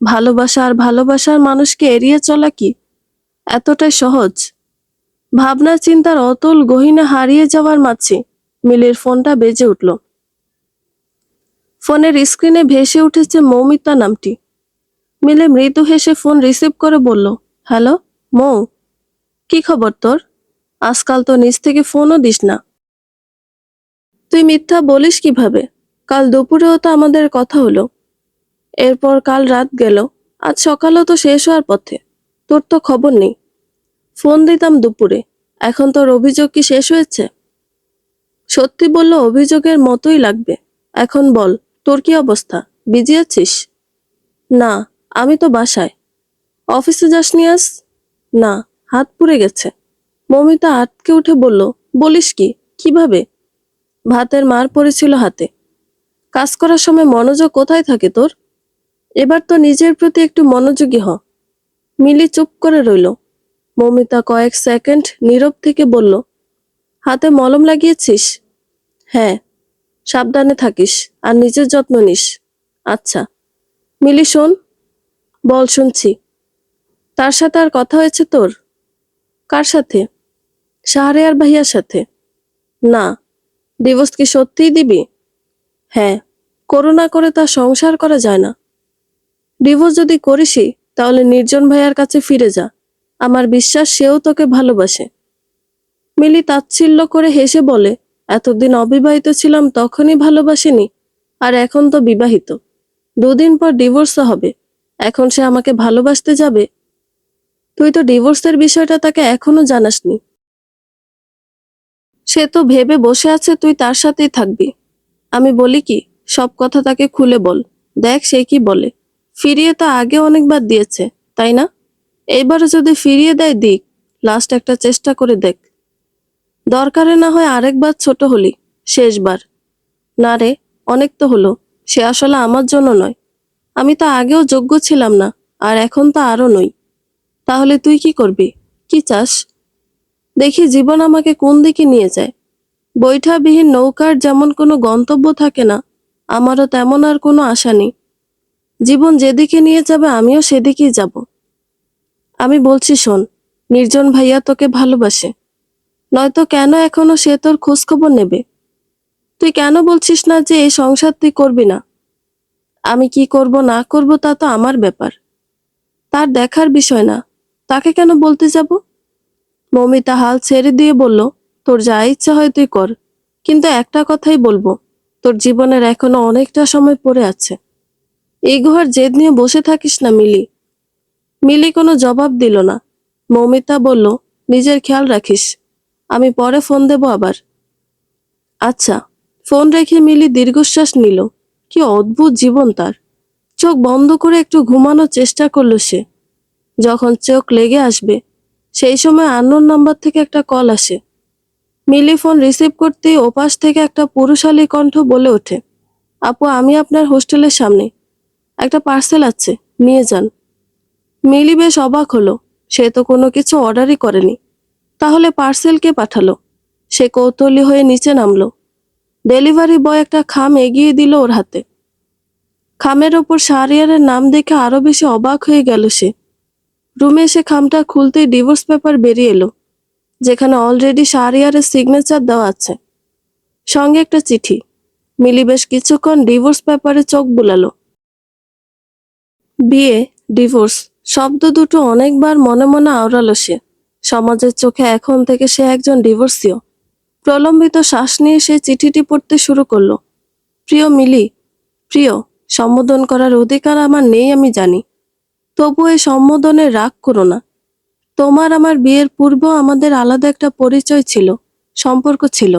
ভালোবাসা আর ভালোবাসার মানুষকে এড়িয়ে চলা কি এতটাই সহজ? ভাবনা চিন্তার অতল গহীনে হারিয়ে যাওয়ার মাঝে মিলির ফোনটা বেজে উঠল। ফোনের স্ক্রিনে ভেসে উঠেছে মৌমিতা নামটি। মিলি মৃদু হেসে ফোন রিসিভ করে বলল, হ্যালো মৌ, কি খবর তোর? আজকাল তো নিজ থেকে ফোনও দিস না। তুই মিথ্যা বলিস কিভাবে? কাল দুপুরেও তো আমাদের কথা হলো। এরপর কাল রাত গেল, আজ সকালেও তো শেষ হওয়ার পথে। তোর তো খবর নেই। ফোন দিতাম দুপুরে, এখন তোর অভিযোগ কি শেষ হয়েছে? সত্যি বলল অভিযোগের মতোই লাগবে। এখন বল, তোর কি অবস্থা? বিজি আছিস? না, আমি তো বাসায়। অফিসে যাসনি আজ? না, হাত পুড়ে গেছে। মমিতা আটকে উঠে বলল, বলিস কি? কিভাবে? ভাতের মার পড়েছিল হাতে। কাজ করার সময় মনোযোগ কোথায় থাকে তোর? এবার তো নিজের প্রতি একটু মনোযোগী হ। মিলি চুপ করে রইল। মমিতা কয়েক সেকেন্ড নীরব থেকে বলল, হাতে মলম লাগিয়েছিস? হ্যাঁ। সাবধানে থাকিস আর নিজের যত্ন নিস। আচ্ছা। মিলি শোন। বল, শুনছি। তার সাথে আর কথা হয়েছে তোর? কার সাথে? শাহরিয়ার ভাইয়ার সাথে। না। ডিভোর্স কি সত্যিই দিবি? হ্যাঁ। করুণা করে তার সংসার করা যায় না। ডিভোর্স যদি করিসই তাহলে নির্জন ভাইয়ার কাছে ফিরে যা। আমার বিশ্বাস সেও তোকে ভালোবাসে। মিলি তাচ্ছিল্য করে হেসে বলে, এতদিন অবিবাহিত ছিলাম তখনই ভালোবাসিনি, আর এখন তো বিবাহিত। 2 দিন পর ডিভোর্সও হবে, এখন সে আমাকে ভালোবাসতে যাবে? তুই তো ডিভোর্সের বিষয়টা তাকে এখনো জানাসনি। সে তো ভেবে বসে আছে তুই তার সাথেই থাকবি। আমি বলি কি, সব কথা তাকে খুলে বল, দেখ সে কি বলে। ফিরিয়ে তো আগে অনেকবার দিয়েছে, তাই না? এইবারও যদি ফিরিয়ে দেয় দিক, লাস্ট একটা চেষ্টা করে দেখ। দরকারে না হয় আরেকবার ছোট হলি, শেষবার। না রে, অনেক তো হলো। সে আসলে আমার জন্য নয়। আমি তো আগেও যোগ্য ছিলাম না, আর এখন তো আরো নই। তাহলে তুই কি করবি? কি চাস? দেখি জীবন আমাকে কোন দিকে নিয়ে যায়। বৈঠাবিহীন নৌকার যেমন কোনো গন্তব্য থাকে না, আমারও তেমন আর কোনো আশা নেই। জীবন যেদিকে নিয়ে যাবে আমিও সেদিকেই যাব। আমি বলছি শোন, নির্জন ভাইয়া তোকে ভালোবাসে, নয়তো কেন এখনো সে তোর খোঁজ খবর নেবে? তুই কেন বলছিস না যে এই সংসার তুই করবি না? আমি কি করব না করব তা তো আমার ব্যাপার। তার দেখার বিষয় না, তাকে কেন বলতে যাব? মৌমিতা হাল ছেড়ে দিয়ে বলল, তোর যা ইচ্ছা হয় তুই কর, কিন্তু একটা কথাই বলবো, তোর জীবনের এখনো অনেকটা সময় পড়ে আছে। এই গুহার জেদ নিয়ে বসে থাকিস না মিলি। মিলি কোনো জবাব দিল না। মৌমিতা বলল, নিজের খেয়াল রাখিস, আমি পরে ফোন দেব আবার। আচ্ছা। ফোন রেখে মিলি দীর্ঘশ্বাস নিল। কি অদ্ভুত জীবন তার। চোখ বন্ধ করে একটু ঘুমানোর চেষ্টা করলো সে। যখন চোখ লেগে আসবে সেই সময় আননোন নাম্বার থেকে একটা কল আসে। মিলি ফোন রিসিভ করতেই ওপাশ থেকে একটা পুরুষালী কণ্ঠ বলে ওঠে, আপু, আমি আপনার হোস্টেলের সামনে, একটা পার্সেল আছে, নিয়ে যান। মিলি বেশ অবাক হলো। সে তো কোনো কিছু অর্ডারই করেনি, তাহলে পার্সেল কে পাঠালো? সে কৌতূহলী হয়ে নিচে নামলো। ডেলিভারি বয় একটা খাম এগিয়ে দিল ওর হাতে। খামের ওপর শাহরিয়ারের নাম দেখে আরো বেশি অবাক হয়ে গেল সে। রুমে এসে খামটা খুলতেই ডিভোর্স পেপার বেরিয়ে এলো, যেখানে অলরেডি শাহরিয়ারের সিগনেচার দেওয়া আছে, সঙ্গে একটা চিঠি। মিলি বেশ কিছুক্ষণ ডিভোর্স পেপারে চোখ বুলালো। বিয়ে, ডিভোর্স শব্দ দুটো অনেকবার মনে মনে আওড়ালো সে। সমাজের চোখে এখন থেকে সে একজন ডিভোর্সিও। প্রলম্বিত শ্বাস নিয়ে সে চিঠিটি পড়তে শুরু করলো। প্রিয় মিলি, প্রিয়, সম্বোধন করার অধিকার আমার নেই আমি জানি, তবু এই সম্বোধনে রাগ করো না। তোমার আমার বিয়ের পূর্ব আমাদের আলাদা একটা পরিচয় ছিল, সম্পর্ক ছিল।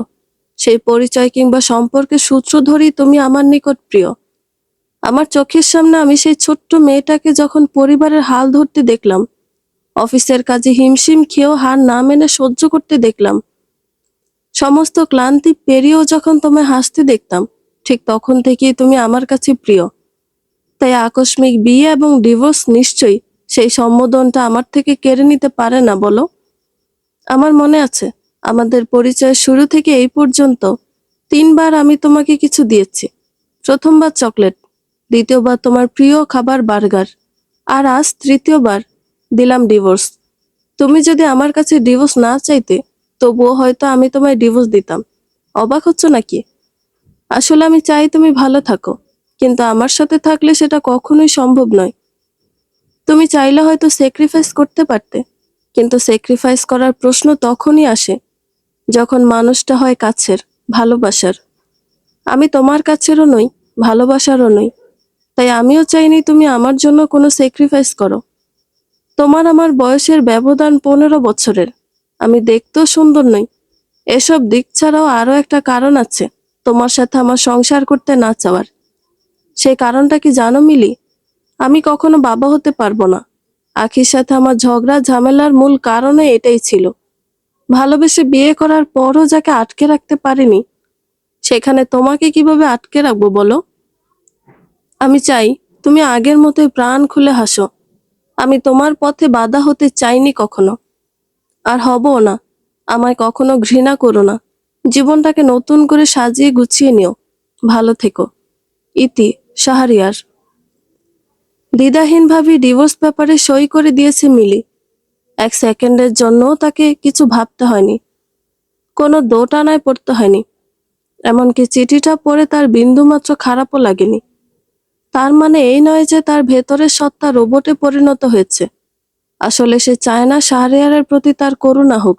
সেই পরিচয় কিংবা সম্পর্কের সূত্র ধরেই তুমি আমার নিকট প্রিয়। আমার চোখের সামনে আমি সেই ছোট্ট মেয়েটাকে যখন পরিবারের হাল ধরতে দেখলাম, অফিসের কাজে হিমশিম খেয়েও হার না মেনে সহ্য করতে দেখলাম, সমস্ত ক্লান্তি পেরিয়েও যখন তোমায় হাসতে দেখতাম, ঠিক তখন থেকেই তুমি আমার কাছে প্রিয়। তাই আকস্মিক বিয়ে এবং ডিভোর্স নিশ্চয়ই সেই সম্বোধনটা আমার থেকে কেড়ে নিতে পারে না, বলো? আমার মনে আছে, আমাদের পরিচয়ের শুরু থেকে এই পর্যন্ত 3বার আমি তোমাকে কিছু দিয়েছি। প্রথমবার চকলেট, দ্বিতীয়বার তোমার প্রিয় খাবার বার্গার, আর আজ তৃতীয়বার দিলাম ডিভোর্স। তুমি যদি আমার কাছে ডিভোর্স না চাইতে, তবুও হয়তো আমি তোমায় ডিভোর্স দিতাম। অবাক হচ্ছ নাকি? আসলে আমি চাই তুমি ভালো থাকো, কিন্তু আমার সাথে থাকলে সেটা কখনোই সম্ভব নয়। তুমি চাইলে হয়তো স্যাক্রিফাইস করতে পারতে, কিন্তু স্যাক্রিফাইস করার প্রশ্ন তখনই আসে যখন মানুষটা হয় কাছের, ভালোবাসার। আমি তোমার কাছেরও নই, ভালোবাসারও নই, তাই আমিও চাইনি তুমি আমার জন্য কোনো স্যাক্রিফাইস করো। তোমার আমার বয়সের ব্যবধান 15 বছরের। আমি দেখতেও সুন্দর নই। এসব দিক ছাড়াও আরো একটা কারণ আছে তোমার সাথে আমার সংসার করতে না চাওয়ার। সেই কারণটা কি জানো মিলি? আমি কখনো বাবা হতে পারবো না। আখির সাথে আমার ঝগড়া ঝামেলার মূল কারণে এটাই ছিল। ভালোবেসে বিয়ে করার পরও যাকে আটকে রাখতে পারিনি, সেখানে তোমাকে কিভাবে আটকে রাখবো বলো? আমি চাই তুমি আগের মতোই প্রাণ খুলে হাসো। আমি তোমার পথে বাধা হতে চাইনি কখনো, আর হবও না। আমায় কখনো ঘৃণা করো না। জীবনটাকে নতুন করে সাজিয়ে গুছিয়ে নিও। ভালো থেকো। ইতি, শাহরিয়ার। দ্বিধাহীনভাবে ডিভোর্স পেপারে সই করে দিয়েছে মিলি। 1 সেকেন্ডের জন্যও তাকে কিছু ভাবতে হয়নি, কোনো দোটানায় পড়তে হয়নি। এমনকি চিঠিটা পড়ে তার বিন্দুমাত্র খারাপও লাগেনি। তার মানে এই নয় যে তার ভেতরের সত্তা রোবটে পরিণত হয়েছে। আসলে সে চায় না শাহরিয়ারের প্রতি তার করুণা হোক।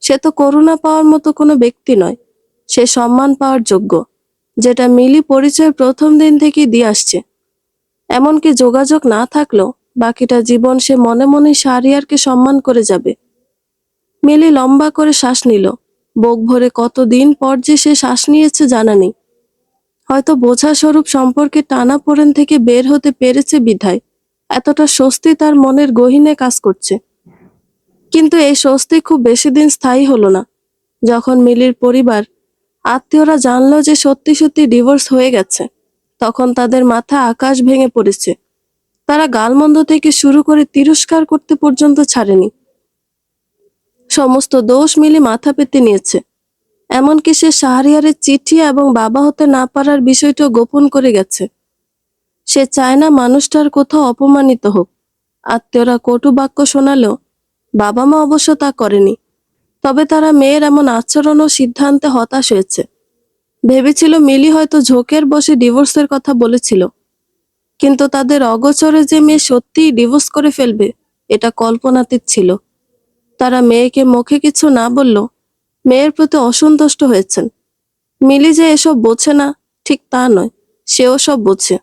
সে তো করুণা পাওয়ার মতো কোনো ব্যক্তি নয়। সে সম্মান পাওয়ার যোগ্য, যেটা মিলি পরিচয় প্রথম দিন থেকেই দিয়ে আসছে। এমনকি যোগাযোগ না থাকলেও বাকিটা জীবন সে মনে মনে শাহরিয়ারকে সম্মান করে যাবে। মিলি লম্বা করে শ্বাস নিল। বুক ভরে কতদিন পর যে সে শ্বাস নিয়েছে জানা নেই। হয়তো বোঝা স্বরূপ সম্পর্কে টানাপোড়েন থেকে বের হতে পেরেছে বিধায় এতটা স্বস্তি তার মনের গহীনে কাজ করছে। কিন্তু এই স্বস্তি খুব বেশি দিন স্থায়ী হলো না। যখন মিলির পরিবার, আত্মীয়রা জানলো যে সত্যি সত্যি ডিভোর্স হয়ে গেছে, তখন তাদের মাথা আকাশ ভেঙে পড়েছে। তারা গালমন্দ থেকে শুরু করে তিরস্কার করতে পর্যন্ত ছাড়েনি। সমস্ত দোষ মিলি মাথা পেতে নিয়েছে। এমনকি সে শাহরিয়ারের চিঠি এবং বাবা হতে না পারার বিষয়টা গোপন করে গেছে। সে চায় না মানুষটার কোথাও অপমানিত হোক। আত্মীয়রা কটু বাক্য শোনালেও বাবা মা অবশ্য তা করেনি। তবে তারা মেয়ের এমন আচরণ ও সিদ্ধান্তে হতাশ হয়েছে। ভেবেছিল মিলি হয়তো ঝোঁকের বশে ডিভোর্সের কথা বলেছিল। কিন্তু তাদের অগোচরে যে মেয়ে সত্যিই ডিভোর্স করে ফেলবে এটা কল্পনাতীত ছিল। তারা মেয়েকে মুখে কিছু না বলল, মেয়ের প্রতি অসন্তুষ্ট হয়েছেন। মিলি যে এসব বোঝে না ঠিক তা নয়, সেও সব বোঝে।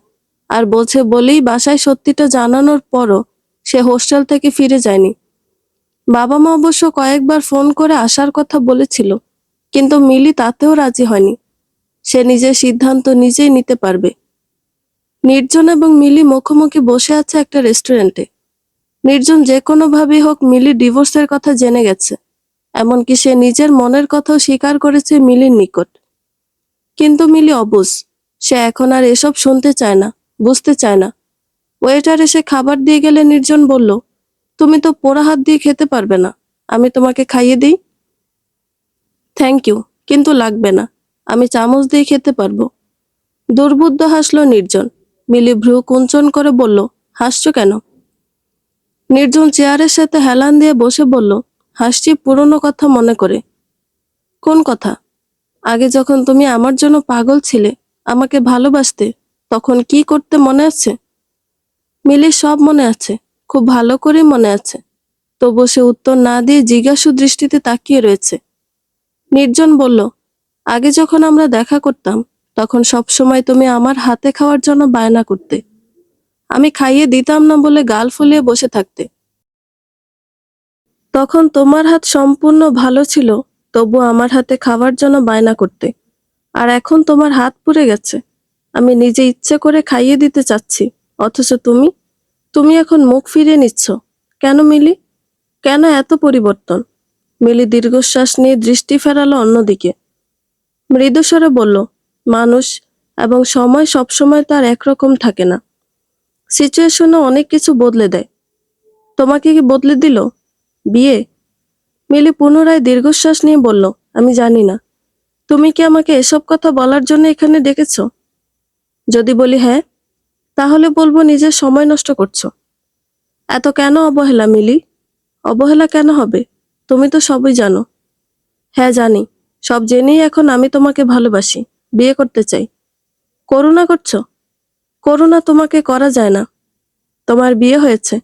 আর বোঝে বলেই বাসায় সত্যিটা জানানোর পরও সে হোস্টেল থেকে ফিরে যায়নি। বাবা মা অবশ্য কয়েকবার ফোন করে আসার কথা বলেছিল, কিন্তু মিলি তাতেও রাজি হয়নি। সে নিজের সিদ্ধান্ত নিজেই নিতে পারবে। নির্জন এবং মিলি মুখোমুখি বসে আছে একটা রেস্টুরেন্টে। নির্জন যে কোনোভাবেই হোক মিলি ডিভোর্সের কথা জেনে গেছে, এমনকি সে নিজের মনের কথাও স্বীকার করেছে মিলির নিকট। কিন্তু মিলি অবুঝ, সে এখন আর এসব শুনতে চায় না, বুঝতে চায় না। ওয়েটার এসে খাবার দিয়ে গেলে নির্জন বলল, তুমি তো পোড়া হাত দিয়ে খেতে পারবে না, আমি তোমাকে খাইয়ে দিই। থ্যাংক ইউ, কিন্তু লাগবে না, আমি চামচ দিয়ে খেতে পারবো। দুর্বুদ্ধ হাসল নির্জন। মিলি ভ্রু কুঞ্চন করে বলল, হাসছো কেন? নির্জন চেয়ারের সাথে হেলান দিয়ে বসে বলল, হাসছি পুরনো কথা মনে করে। কোন কথা? আগে যখন তুমি আমার জন্য পাগল ছিলে, আমাকে ভালোবাসতে, তখন কি করতে মনে আছে? মিলির সব মনে আছে, খুব ভালো করে মনে আছে। তবু সে উত্তর না দিয়ে জিজ্ঞাসু দৃষ্টিতে তাকিয়ে রয়েছে। নির্জন বলল, আগে যখন আমরা দেখা করতাম, তখন সবসময় তুমি আমার হাতে খাওয়ার জন্য বায়না করতে। আমি খাইয়ে দিতাম না বলে গাল ফুলিয়ে বসে থাকতে। তখন তোমার হাত সম্পূর্ণ ভালো ছিল, তবু আমার হাতে খাওয়ার জন্য বায়না করতে। আর এখন তোমার হাত পুড়ে গেছে, আমি নিজে ইচ্ছে করে খাইয়ে দিতে চাচ্ছি, অথচ তুমি তুমি এখন মুখ ফিরিয়ে নিচ্ছ। কেন মিলি? কেন এত পরিবর্তন? মিলি দীর্ঘশ্বাস নিয়ে দৃষ্টি ফেরালো অন্যদিকে। মৃদুস্বরে বলল, মানুষ এবং সময় সবসময় তার একরকম থাকে না। সিচুয়েশনে অনেক কিছু বদলে দেয়। তোমাকে কি বদলে দিল? বিয়ে? মিলি পুনরায় দীর্ঘশ্বাস নিয়ে বলল, আমি জানি না। তুমি কি আমাকে এসব কথা বলার জন্য এখানে ডেকেছ? যদি বলি হ্যাঁ, তাহলে বলবো নিজের সময় নষ্ট করছো। এত কেন অবহেলা মিলি? অবহেলা কেন হবে? তুমি তো সবই জানো। হ্যাঁ জানি, সব জেনেই এখন আমি তোমাকে ভালোবাসি, বিয়ে করতে চাই। করুণা করছো? করুণা তোমাকে করা যায় না। তোমার বিয়ে হয়েছে,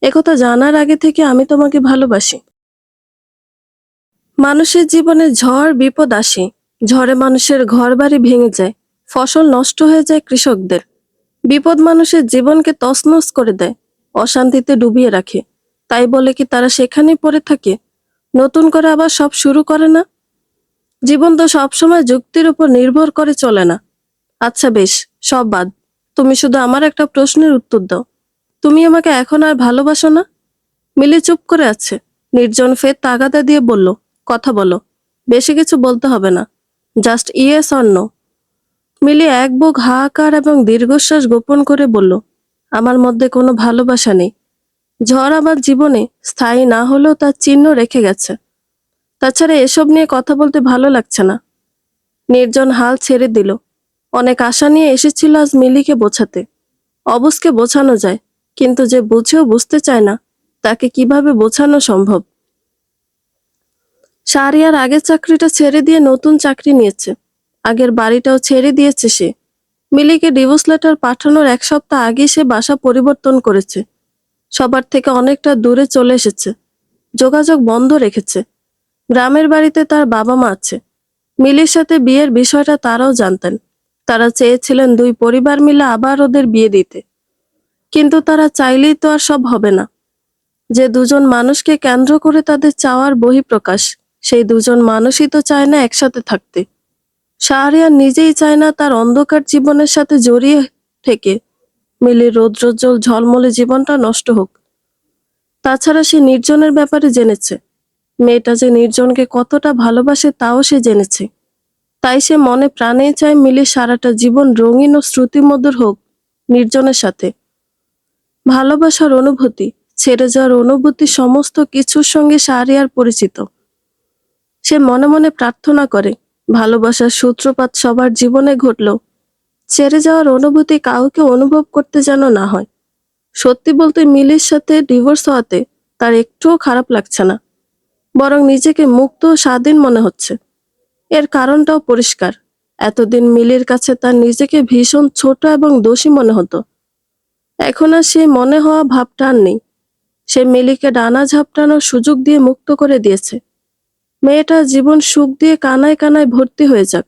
একথা জানার আগে থেকে আমি তোমাকে ভালোবাসি। মানুষের জীবনে ঝড় বিপদ আসে, ঝড়ে মানুষের ঘরবাড়ি ভেঙে যায়, ফসল নষ্ট হয়ে যায় কৃষকদের। বিপদ মানুষের জীবনকে তছনছ করে দেয়, অশান্তিতে ডুবিয়ে রাখে। তাই বলে কি তারা সেখানেই পড়ে থাকে, নতুন করে আবার সব শুরু করে না? জীবন তো সবসময় যুক্তির উপর নির্ভর করে চলে না। আচ্ছা বেশ, সব বাদ। তুমি শুধু আমার একটা প্রশ্নের উত্তর দাও, তুমি আমাকে এখন আর ভালোবাসো না? মিলি চুপ করে আছে। নির্জন ফের তাগাদা দিয়ে বলল, কথা বলো, বেশি কিছু বলতে হবে না, জাস্ট ইয়েস অর নো। মিলি এক বুক হাহাকার এবং দীর্ঘশ্বাস গোপন করে বলল, আমার মধ্যে কোনো ভালোবাসা নেই। ঝড় আমার জীবনে স্থায়ী না হলেও তার চিহ্ন রেখে গেছে। তাছাড়া এসব নিয়ে কথা বলতে ভালো লাগছে না। নির্জন হাল ছেড়ে দিল। অনেক আশা নিয়ে এসেছিল আজ মিলিকে বোঝাতে। অবুঝকে বোঝানো যায়, কিন্তু যে বুঝেও বুঝতে চায় না, তাকে কিভাবে বোঝানো সম্ভব? শাহরিয়ার আগের চাকরিটা ছেড়ে দিয়ে নতুন চাকরি নিয়েছে। আগের বাড়িটাও ছেড়ে দিয়েছে সে। মিলিকে ডিভোর্স লেটার পাঠানোর এক সপ্তাহ আগে সে বাসা পরিবর্তন করেছে। সবার থেকে অনেকটা দূরে চলে এসেছে। যোগাযোগ বন্ধ রেখেছে। গ্রামের বাড়িতে তার বাবা মা আছে। মিলির সাথে বিয়ের বিষয়টা তারাও জানতেন। তারা চেয়েছিলেন দুই পরিবার মিলে আবার ওদের বিয়ে দিতে। কিন্তু তারা চাইলেই তো আর সব হবে না। যে দুজন মানুষকে কেন্দ্র করে তাদের চাওয়ার বহিঃপ্রকাশ, সেই দুজন মানুষই তো চায় না একসাথে থাকতে। শাহরিয়ার নিজেই চায় না তার অন্ধকার জীবনের সাথে জড়িয়ে থেকে মিলির রৌদ্রোজ্জ্বল ঝলমলে জীবনটা নষ্ট হোক। তাছাড়া সে নির্জনের ব্যাপারে জেনেছে। মেয়েটা যে নির্জনকে কতটা ভালোবাসে তাও সে জেনেছে। তাই সে মনে প্রাণে চায় মিলির সারাটা জীবন রঙিন ও শ্রুতিমধুর হোক নির্জনের সাথে। ভালোবাসার অনুভূতি, ছেড়ে যাওয়ার অনুভূতি, সমস্ত কিছুর সঙ্গে শাহরিয়ার পরিচিত। সে মনে মনে প্রার্থনা করে, ভালোবাসার সূত্রপাত সবার জীবনে ঘটলেও ছেড়ে যাওয়ার অনুভূতি কাউকে অনুভব করতে যেন না হয়। সত্যি বলতে মিলির সাথে ডিভোর্স হওয়াতে তার একটুও খারাপ লাগছে না, বরং নিজেকে মুক্ত ও স্বাধীন মনে হচ্ছে। এর কারণটাও পরিষ্কার। এতদিন মিলির কাছে তার নিজেকে ভীষণ ছোট এবং দোষী মনে হতো। এখন আর সেই মনে হওয়া ভাবটা আর নেই। সে মিলিকে ডানা ঝাপটানোর সুযোগ দিয়ে মুক্ত করে দিয়েছে। মেয়েটা জীবন সুখ দিয়ে কানায় কানায় ভর্তি হয়ে যাক।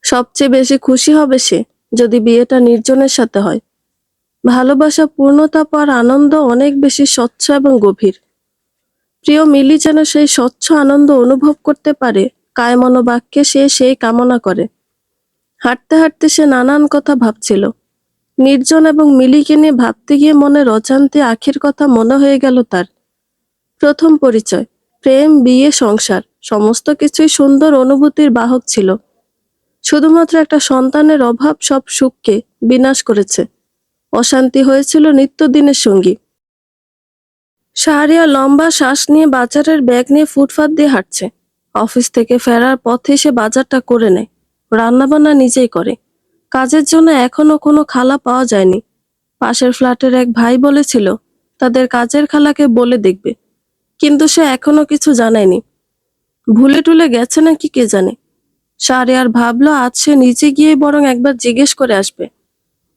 সবচেয়ে বেশি খুশি হবে সে যদি বিয়েটা নির্জনের সাথে হয়। ভালোবাসা পূর্ণতা পাওয়ার আনন্দ অনেক বেশি স্বচ্ছ এবং গভীর। প্রিয় মিলি যেন সেই স্বচ্ছ আনন্দ অনুভব করতে পারে, কায়মনোবাক্যে সে সেই কামনা করে। হাঁটতে হাঁটতে সে নানান কথা ভাবছিল। নির্জন এবং মিলিকে নিয়ে ভাবতে গিয়ে মনের অজান্তে আখির কথা মনে হয়ে গেল তার। প্রথম পরিচয়, প্রেম, বিয়ে, সংসার, সমস্ত কিছুই সুন্দর অনুভূতির বাহক ছিল। শুধুমাত্র একটা সন্তানের অভাব সব সুখকে বিনাশ করেছে। অশান্তি হয়েছিল নিত্যদিনের সঙ্গী। শাহরিয়া লম্বা শ্বাস নিয়ে বাজারের ব্যাগ নিয়ে ফুটপাত দিয়ে হাঁটছে। অফিস থেকে ফেরার পথে সে বাজারটা করে নেয়। রান্নাবান্না নিজেই করে। কাজের জন্য এখনো কোনো খালা পাওয়া যায়নি। পাশের ফ্ল্যাটের এক ভাই বলেছিল তাদের কাজের খালাকে বলে দেখবে, কিন্তু সে এখনো কিছু জানায়নি। ভুলে টুলে গেছে নাকি কে জানে। শাহরিয়ার ভাবলো আজ সে নিজে গিয়ে বরং একবার জিজ্ঞেস করে আসবে।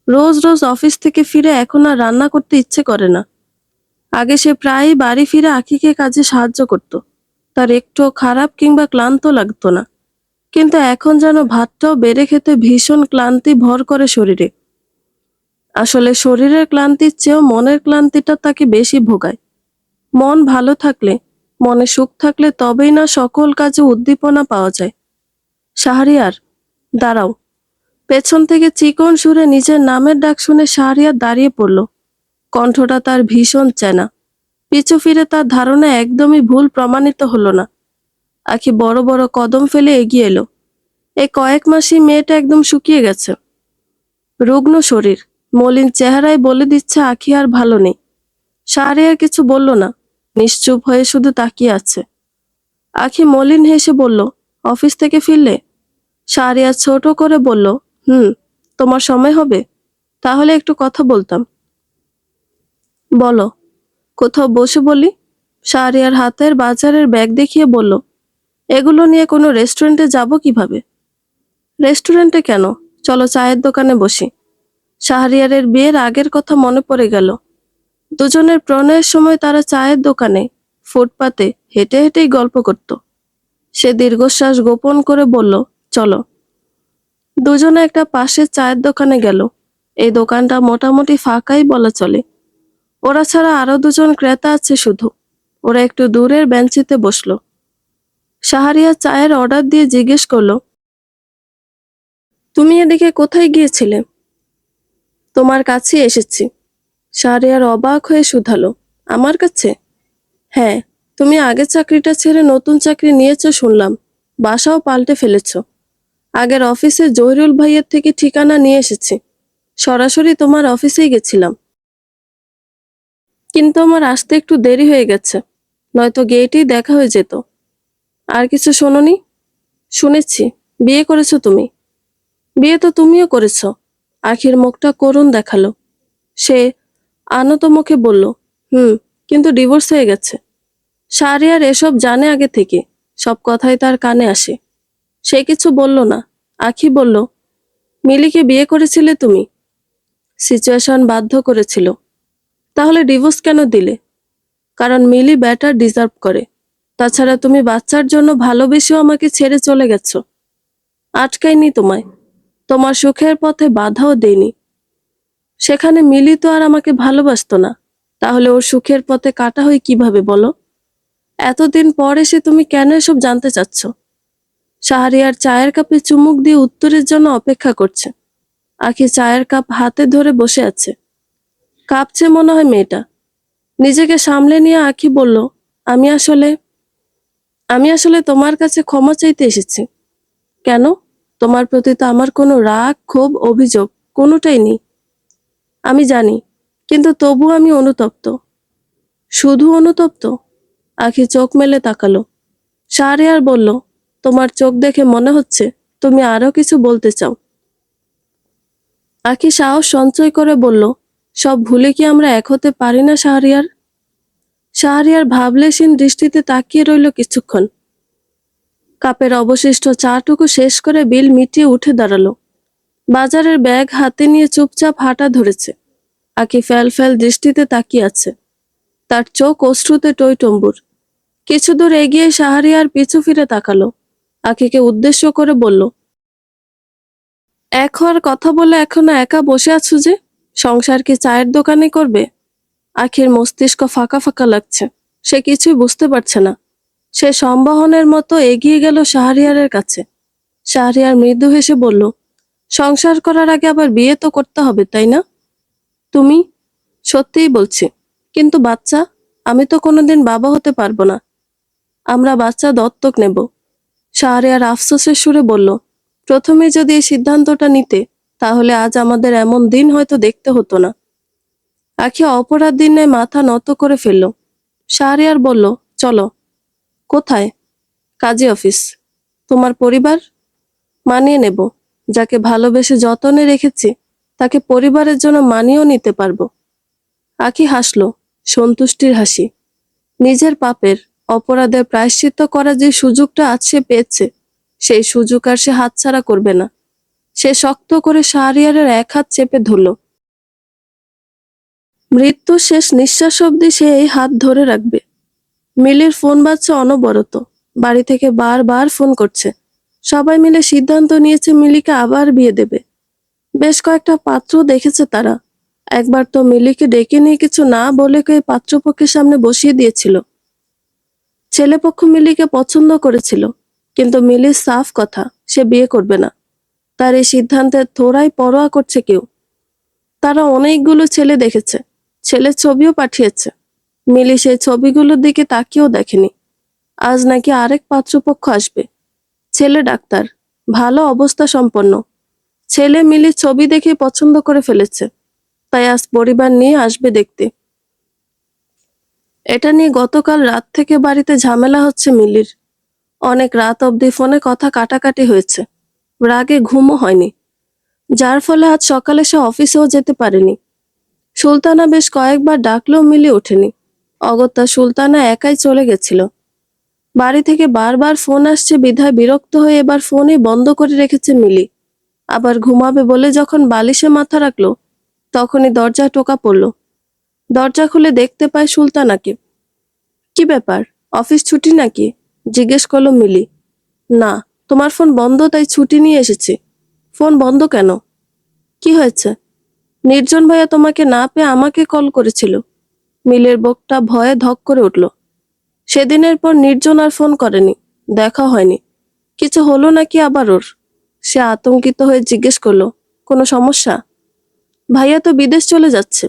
রোজ রোজ অফিস থেকে ফিরে এখন আর রান্না করতে ইচ্ছে করে না। আগে সে প্রায়ই বাড়ি ফিরে আখিকে কাজে সাহায্য করত। তার একটুও খারাপ কিংবা ক্লান্ত লাগতো না। কিন্তু এখন যেন ভাতটাও বেড়ে খেতে ভীষণ ক্লান্তি ভর করে শরীরে। আসলে শরীরের ক্লান্তির চেয়েও মনের ক্লান্তিটা তাকে বেশি ভোগায়। মন ভালো থাকলে, মনে সুখ থাকলে তবেই না সকল কাজে উদ্দীপনা পাওয়া যায়। শাহরিয়ার, দাঁড়াও। পেছন থেকে চিকন সুরে নিজের নামের ডাক শুনে শাহরিয়ার দাঁড়িয়ে পড়ল। কণ্ঠটা তার ভীষণ চেনা। পিছু ফিরে তার ধারণা একদমই ভুল প্রমাণিত হলো না। আখি বড় বড় কদম ফেলে এগিয়ে এলো। এই কয়েক মাসই মেয়েটা একদম শুকিয়ে গেছে। রুগ্ন শরীর, মলিন চেহারায় বলে দিচ্ছে আখি আর ভালো নেই। শাহরিয়ার কিছু বলল না, নিশ্চুপ হয়ে শুধু তাকিয়ে আছে। আখি মলিন হেসে বলল, অফিস থেকে ফিরলে? শাহরিয়ার ছোট করে বলল, তোমার সময় হবে? তাহলে একটু কথা বলতাম। বলো। কোথাও বসে বলি? শাহরিয়ার হাতের বাজারের ব্যাগ দেখিয়ে বলল, এগুলো নিয়ে কোনো রেস্টুরেন্টে যাব কিভাবে? রেস্টুরেন্টে কেন, চলো চায়ের দোকানে বসি। শাহরিয়ারের বিয়ের আগের কথা মনে পড়ে গেল। দুজনের প্রণয়ের সময় তারা চায়ের দোকানে ফুটপাতে হেঁটে হেঁটেই গল্প করত। সে দীর্ঘশ্বাস গোপন করে বলল, চলো। দুজনে একটা পাশের চায়ের দোকানে গেল। এই দোকানটা মোটামুটি ফাঁকাই বলা চলে। ওরা ছাড়া আরো দুজন ক্রেতা আছে শুধু। ওরা একটু দূরের বেঞ্চিতে বসলো। শাহরিয়া চায়ের অর্ডার দিয়ে জিজ্ঞেস করলো, তুমি এদিকে কোথায় গিয়েছিলে? তোমার কাছে এসেছি। শাহরিয়ার অবাক হয়ে শুধালো, আমার কাছে? হ্যাঁ, তুমি আগের চাকরিটা ছেড়ে নতুন চাকরি নিয়েছো শুনলাম। বাসাও পাল্টে ফেলেছো। আগের অফিসে জহিরুল ভাইয়ের থেকে ঠিকানা নিয়ে এসেছি। সরাসরি তোমার অফিসেই গেছিলাম। কিন্তু আমার আসতে একটু দেরি হয়ে গেছে, নয়তো গেটেই দেখা হয়ে যেত। আর কিছু শোনোনি? শুনেছি, বিয়ে করেছো তুমি। বিয়ে তো তুমিও করেছো। আখির মুখটা করুণ দেখালো। সে আনত মুখে বলল, কিন্তু ডিভোর্স হয়ে গেছে। শাহরিয়ার এসব জানে আগে থেকে, সব কথাই তার কানে আসে। সে কিছু বলল না। আখি বলল, মিলিকে বিয়ে করেছিলে তুমি? সিচুয়েশন বাধ্য করেছিল। তাহলে ডিভোর্স কেন দিলে? কারণ মিলি বেটার ডিজার্ভ করে। তাছাড়া তুমি বাচ্চার জন্য ভালোবেসেও আমাকে ছেড়ে চলে গেছো। আটকাইনি তোমায়, তোমার সুখের পথে বাধাও দেইনি। সেখানে মিলি তো আর আমাকে ভালোবাসতো না। তাহলে ওর সুখের পথে কাটা হয় কিভাবে বলো? এতদিন পর এসে তুমি কেন এসব জানতে চাচ্ছ? শাহরিয়ার চায়ের কাপে চুমুক দিয়ে উত্তরের জন্য অপেক্ষা করছে। আখি চায়ের কাপ হাতে ধরে বসে আছে। কাঁপছে মনে হয় মেয়েটা। নিজেকে সামলে নিয়ে আখি বলল, আমি আসলে আমি আসলে তোমার কাছে ক্ষমা চাইতে এসেছি। কেন? তোমার প্রতি তো আমার কোনো রাগ, ক্ষোভ, অভিযোগ কোনোটাই নেই। আমি জানি, কিন্তু তবু আমি অনুতপ্ত। শুধু অনুতপ্ত? আখি চোখ মেলে তাকালো। শাহরিয়ার বলল, তোমার চোখ দেখে মনে হচ্ছে তুমি আরো কিছু বলতে চাও। আখি সাহস সঞ্চয় করে বলল, সব ভুলে কি আমরা এক হতে পারি না শাহরিয়ার? শাহরিয়ার ভাবলেশীন দৃষ্টিতে তাকিয়ে রইল কিছুক্ষণ। কাপের অবশিষ্ট চাটুকু শেষ করে বিল মিটিয়ে উঠে দাঁড়ালো। বাজারের ব্যাগ হাতে নিয়ে চুপচাপ হাঁটা ধরেছে। আঁকি ফ্যাল ফ্যাল দৃষ্টিতে তাকিয়ে আছে। তার চোখ অশ্রুতে টইটম্বুর। কিছু দূর এগিয়ে শাহরিয়ার পিছু ফিরে তাকালো। আঁকিকে উদ্দেশ্য করে বলল, এক হওয়ার কথা বলে এখনো একা বসে আছো যে? সংসার কি চায়ের দোকানে করবে? আখির মস্তিষ্ক ফাঁকা ফাঁকা লাগছে। সে কিছুই বুঝতে পারছে না। সে সম্বাহনের মতো এগিয়ে গেল শাহরিয়ারের কাছে। শাহরিয়ার মৃদু হেসে বলল, সংসার করার আগে আবার বিয়ে তো করতে হবে, তাই না? তুমি? সত্যিই বলছি। কিন্তু বাচ্চা? আমি তো কোনোদিন বাবা হতে পারবো না। আমরা বাচ্চা দত্তক নেব। শাহরিয়ার আফসোসের সুরে বলল, প্রথমে যদি এই সিদ্ধান্তটা নিতে, তাহলে আজ আমাদের এমন দিন হয়তো দেখতে হতো না। আখি অপরাধ দিনে মাথা নত করে ফেলল। শাহরিয়ার বলল, চলো। কোথায়? কাজী অফিস। তোমার পরিবার? মানিয়ে নেব। যাকে ভালোবেসে যতনে রেখেছি, তাকে পরিবারের জন্য মানিয়েও নিতে পারবো। আখি হাসল, সন্তুষ্টির হাসি। নিজের পাপের, অপরাধের প্রায়শ্চিত্ত করার যে সুযোগটা আজ সে পেয়েছে, সেই সুযোগ আর সে হাতছাড়া করবে না। সে শক্ত করে শাহরিয়ারের এক হাত চেপে ধরল। মৃত্যুর শেষ নিঃশ্বাস অবধি সে এই হাত ধরে রাখবে। মিলির ফোন বাজছে অনবরত। বাড়ি থেকে বারবার ফোন করছে। সবাই মিলে সিদ্ধান্ত নিয়েছে মিলিকে আবার বিয়ে দেবে। বেশ কয়েকটা পাত্র দেখেছে তারা। একবার তো মিলিকে ডেকে নিয়ে কিছু না বলে কয়ে পাত্রপক্ষের সামনে বসিয়ে দিয়েছিল। ছেলেপক্ষ মিলিকে পছন্দ করেছিল, কিন্তু মিলির সাফ কথা, সে বিয়ে করবে না। তার এই সিদ্ধান্তের থোড়াই পরোয়া করছে কেউ? তারা অনেকগুলো ছেলে দেখেছে, ছেলের ছবিও পাঠিয়েছে। মিলি সেই ছবিগুলোর দিকে তাকিয়েও দেখেনি। আজ নাকি আরেক পাত্রপক্ষ আসবে। ছেলে ডাক্তার, ভালো অবস্থা সম্পন্ন। ছেলে মিলির ছবি দেখে পছন্দ করে ফেলেছে, তাই আজ পরিবার নিয়ে আসবে দেখতে। এটা নিয়ে গতকাল রাত থেকে বাড়িতে ঝামেলা হচ্ছে মিলির। অনেক রাত অবধি ফোনে কথা কাটাকাটি হয়েছে। রাগে ঘুমও হয়নি, যার ফলে আজ সকালে সে অফিসেও যেতে পারেনি। সুলতানা বেশ কয়েকবার ডাকলেও মিলি ওঠেনি। অগত্যা সুলতানা একাই চলে গেছিল। বাড়ি থেকে বারবার ফোন আসছে বিধায় বিরক্ত হয়ে এবার ফোনই বন্ধ করে রেখেছে মিলি। আবার ঘুমাবে বলে যখন বালিশে মাথা রাখলো, তখনই দরজায় টোকা পড়ল। দরজা খুলে দেখতে পায় সুলতানাকে। কি ব্যাপার, অফিস ছুটি নাকি? জিজ্ঞেস করলো মিলি। না, তোমার ফোন বন্ধ, তাই ছুটি নিয়ে এসেছি। ফোন বন্ধ কেন? কি হয়েছে? নির্জন ভাইয়া তোমাকে না পেয়ে আমাকে কল করেছিল। মিলের বুকটা ভয়ে ধক করে উঠল। সেদিনের পর নির্জন আর ফোন করেনি, দেখা হয়নি। কিছু হলো নাকি আবার ওর? সে আতঙ্কিত হয়ে জিজ্ঞেস করলো, কোনো সমস্যা? ভাইয়া তো বিদেশ চলে যাচ্ছে।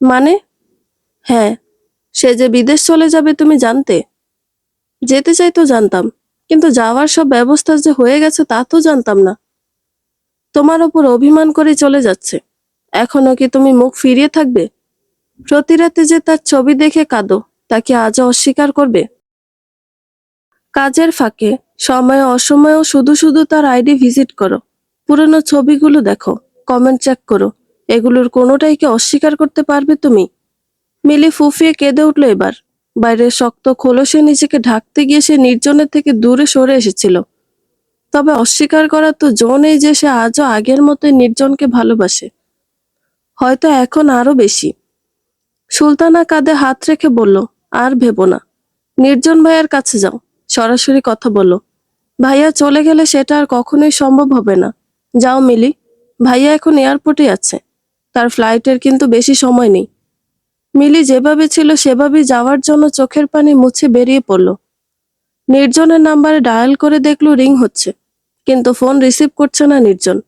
মানে? হ্যাঁ, সে যে বিদেশ চলে যাবে তুমি জানতে? যেতে চাই তো জানতাম, কিন্তু যাওয়ার সব ব্যবস্থা যে হয়ে গেছে তা তো জানতাম না। তোমার ওপর অভিমান করে চলে যাচ্ছে। এখনো কি তুমি মুখ ফিরিয়ে থাকবে? প্রতি রাতে যে তার ছবি দেখে কাঁদো, তা কি আজও অস্বীকার করবে? কাজের ফাঁকে, সময়ে অসময়েও শুধু শুধু তার আইডি ভিজিট করো, পুরনো ছবিগুলো দেখো, কমেন্ট চেক করো। এগুলোর কোনোটাই কি অস্বীকার করতে পারবে তুমি? মিলি ফুফিয়ে কেঁদে উঠল এবার। বাইরের শক্ত খোলসে নিজেকে ঢাকতে গিয়ে সে নির্জনের থেকে দূরে সরে এসেছিল। তবে অস্বীকার করার তো জো নেই যে সে আজও আগের মতোই নির্জনকে ভালোবাসে, হয়তো এখন আরো বেশি। সুলতানা কাঁধে হাত রেখে বলল, আর ভেবো না। নির্জন ভাইয়ার কাছে যাও, সরাসরি কথা বলো। ভাইয়া চলে গেলে সেটা আর কখনোই সম্ভব হবে না। যাও মিলি, ভাইয়া এখন এয়ারপোর্টে আছে। তার ফ্লাইটের কিন্তু বেশি সময় নেই। মিলি যেভাবে ছিল সেভাবেই যাওয়ার জন্য চোখের পানি মুছে বেরিয়ে পড়ল। নির্জনের নাম্বারে ডায়াল করে দেখলো রিং হচ্ছে, কিন্তু ফোন রিসিভ করছে না নির্জন।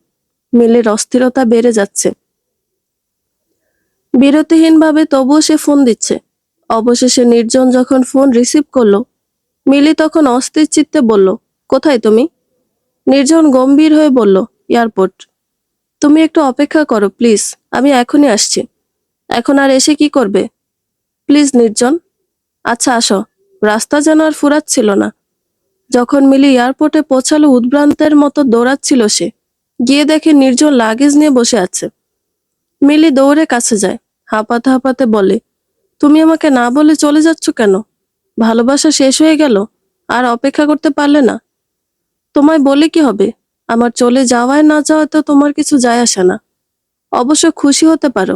মিলির অস্থিরতা বেড়ে যাচ্ছে। বিরতিহীনভাবে তবুও সে ফোন দিচ্ছে। অবশেষে নির্জন যখন ফোন রিসিভ করলো, মিলি তখন অস্থির চিত্তে বলল, কোথায় তুমি? নির্জন গম্ভীর হয়ে বলল, এয়ারপোর্ট। তুমি একটু অপেক্ষা করো প্লিজ, আমি এখনই আসছি। এখন আর এসে কি করবে? প্লিজ নির্জন। আচ্ছা আসো। রাস্তা যেন আর ফুরাচ্ছিল না। যখন মিলি এয়ারপোর্টে পৌঁছালো উদ্ভ্রান্তের মতো দৌড়াচ্ছিল সে। গিয়ে দেখে নির্জন লাগেজ নিয়ে বসে আছে। মিলি দৌড়ে কাছে যায়, হাঁপাতে হাঁপাতে বলে, তুমি আমাকে না বলে চলে যাচ্ছ কেন? ভালোবাসা শেষ হয়ে গেল? আর অপেক্ষা করতে পারলে না? তোমায় বলে কি হবে? আমার চলে যাওয়ায় না যাওয়ায় তো তোমার কিছু যায় আসে না। অবশ্য খুশি হতে পারো।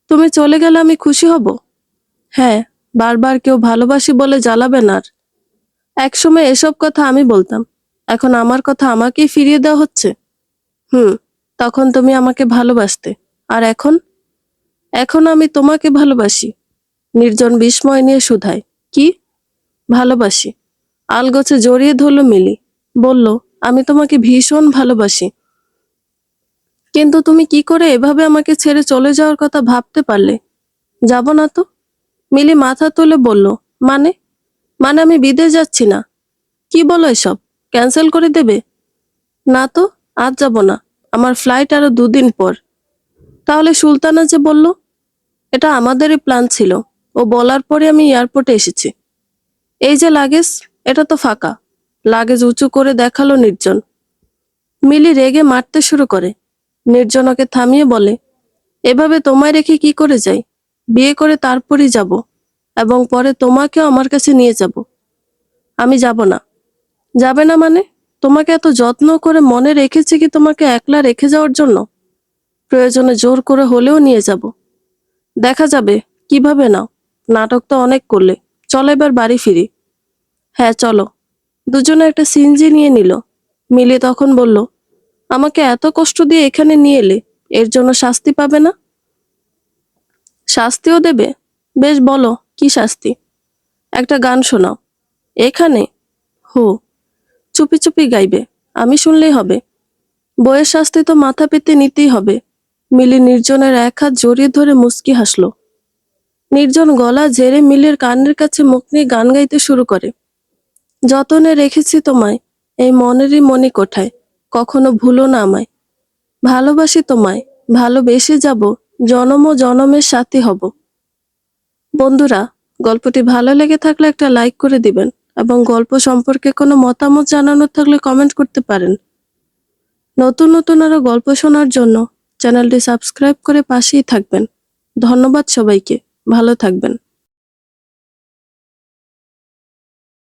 তুমি চলে গেলে আমি খুশি হব। হ্যাঁ, বারবার কেউ ভালোবাসি বলে জ্বালাবে না আর। একসময় এসব কথা আমি বলতাম, এখন আমার কথা আমাকেই ফিরিয়ে দেওয়া হচ্ছে। হুম, তখন তুমি আমাকে ভালোবাসতে, আর এখন? এখন আমি তোমাকে ভালোবাসি। নির্জন বিস্ময় নিয়ে শুধায়, কি? ভালোবাসি। আলগোছে জড়িয়ে ধরল মিলি। বলল, আমি তোমাকে ভীষণ ভালোবাসি। কিন্তু তুমি কি করে এভাবে আমাকে ছেড়ে চলে যাওয়ার কথা ভাবতে পারলে? যাব না তো। মিলি মাথা তুলে বলল, মানে? মানে আমি বিদেশ যাচ্ছি না? কি বলো এসব? ক্যান্সেল করে দেবে? না তো, আজ যাব না। আমার ফ্লাইট আরো 2 দিন পর। তাহলে সুলতানা যে বলল? এটা আমাদেরই প্ল্যান ছিল। ও বলার পরে আমি এয়ারপোর্টে এসেছি। এই যে লাগেজ, এটা তো ফাঁকা। লাগেজ উঁচু করে দেখালো নির্জন। মিলি রেগে মারতে শুরু করে। নির্জন ওকে থামিয়ে বলে, এভাবে তোমায় রেখে কি করে যাই? বিয়ে করে তারপরই যাব, এবং পরে তোমাকেও আমার কাছে নিয়ে যাব। আমি যাব না। যাবে না মানে? তোমাকে এত যত্ন করে মনে রেখেছি কি তোমাকে একলা রেখে যাওয়ার জন্য? প্রয়োজনে জোর করে হলেও নিয়ে যাব। দেখা যাবে কিভাবে নাও। নাটক তো অনেক করলে। চলো এবার বাড়ি ফিরি। হ্যাঁ চলো। দুজনে একটা সিনজি নিয়ে নিল। মিলি তখন বলল, আমাকে এত কষ্ট দিয়ে এখানে নিয়ে এলে, এর জন্য শাস্তি পাবে না? শাস্তিও দেবে? বেশ, বলো কি শাস্তি। একটা গান শোনাও। এখানে? হো। চুপি চুপি গাইবে, আমি শুনলেই হবে? বইয়ের শাস্তি তো মাথা পেতে নিতেই হবে। মিলি নির্জনের এক হাত জড়িয়ে ধরে মুচকি হাসলো। নির্জন গলা ঝেড়ে মিলির কানের কাছে মুখ নিয়ে গান গাইতে শুরু করে। যতনে রেখেছি তোমায় এই মনেরই মনি কোঠায়, কখনো ভুলো না আমায়। ভালোবাসি তোমায়, ভালোবেসে যাব, জনম ও জনমের সাথী হব। বন্ধুরা, গল্পটি ভালো লেগে থাকলে একটা লাইক করে দিবেন, এবং গল্প সম্পর্কে কোনো মতামত জানানোর থাকলে কমেন্ট করতে পারেন। নতুন নতুন আরো গল্প শোনার জন্য চ্যানেলটি সাবস্ক্রাইব করে পাশেই থাকবেন। ধন্যবাদ সবাইকে। ভালো থাকবেন।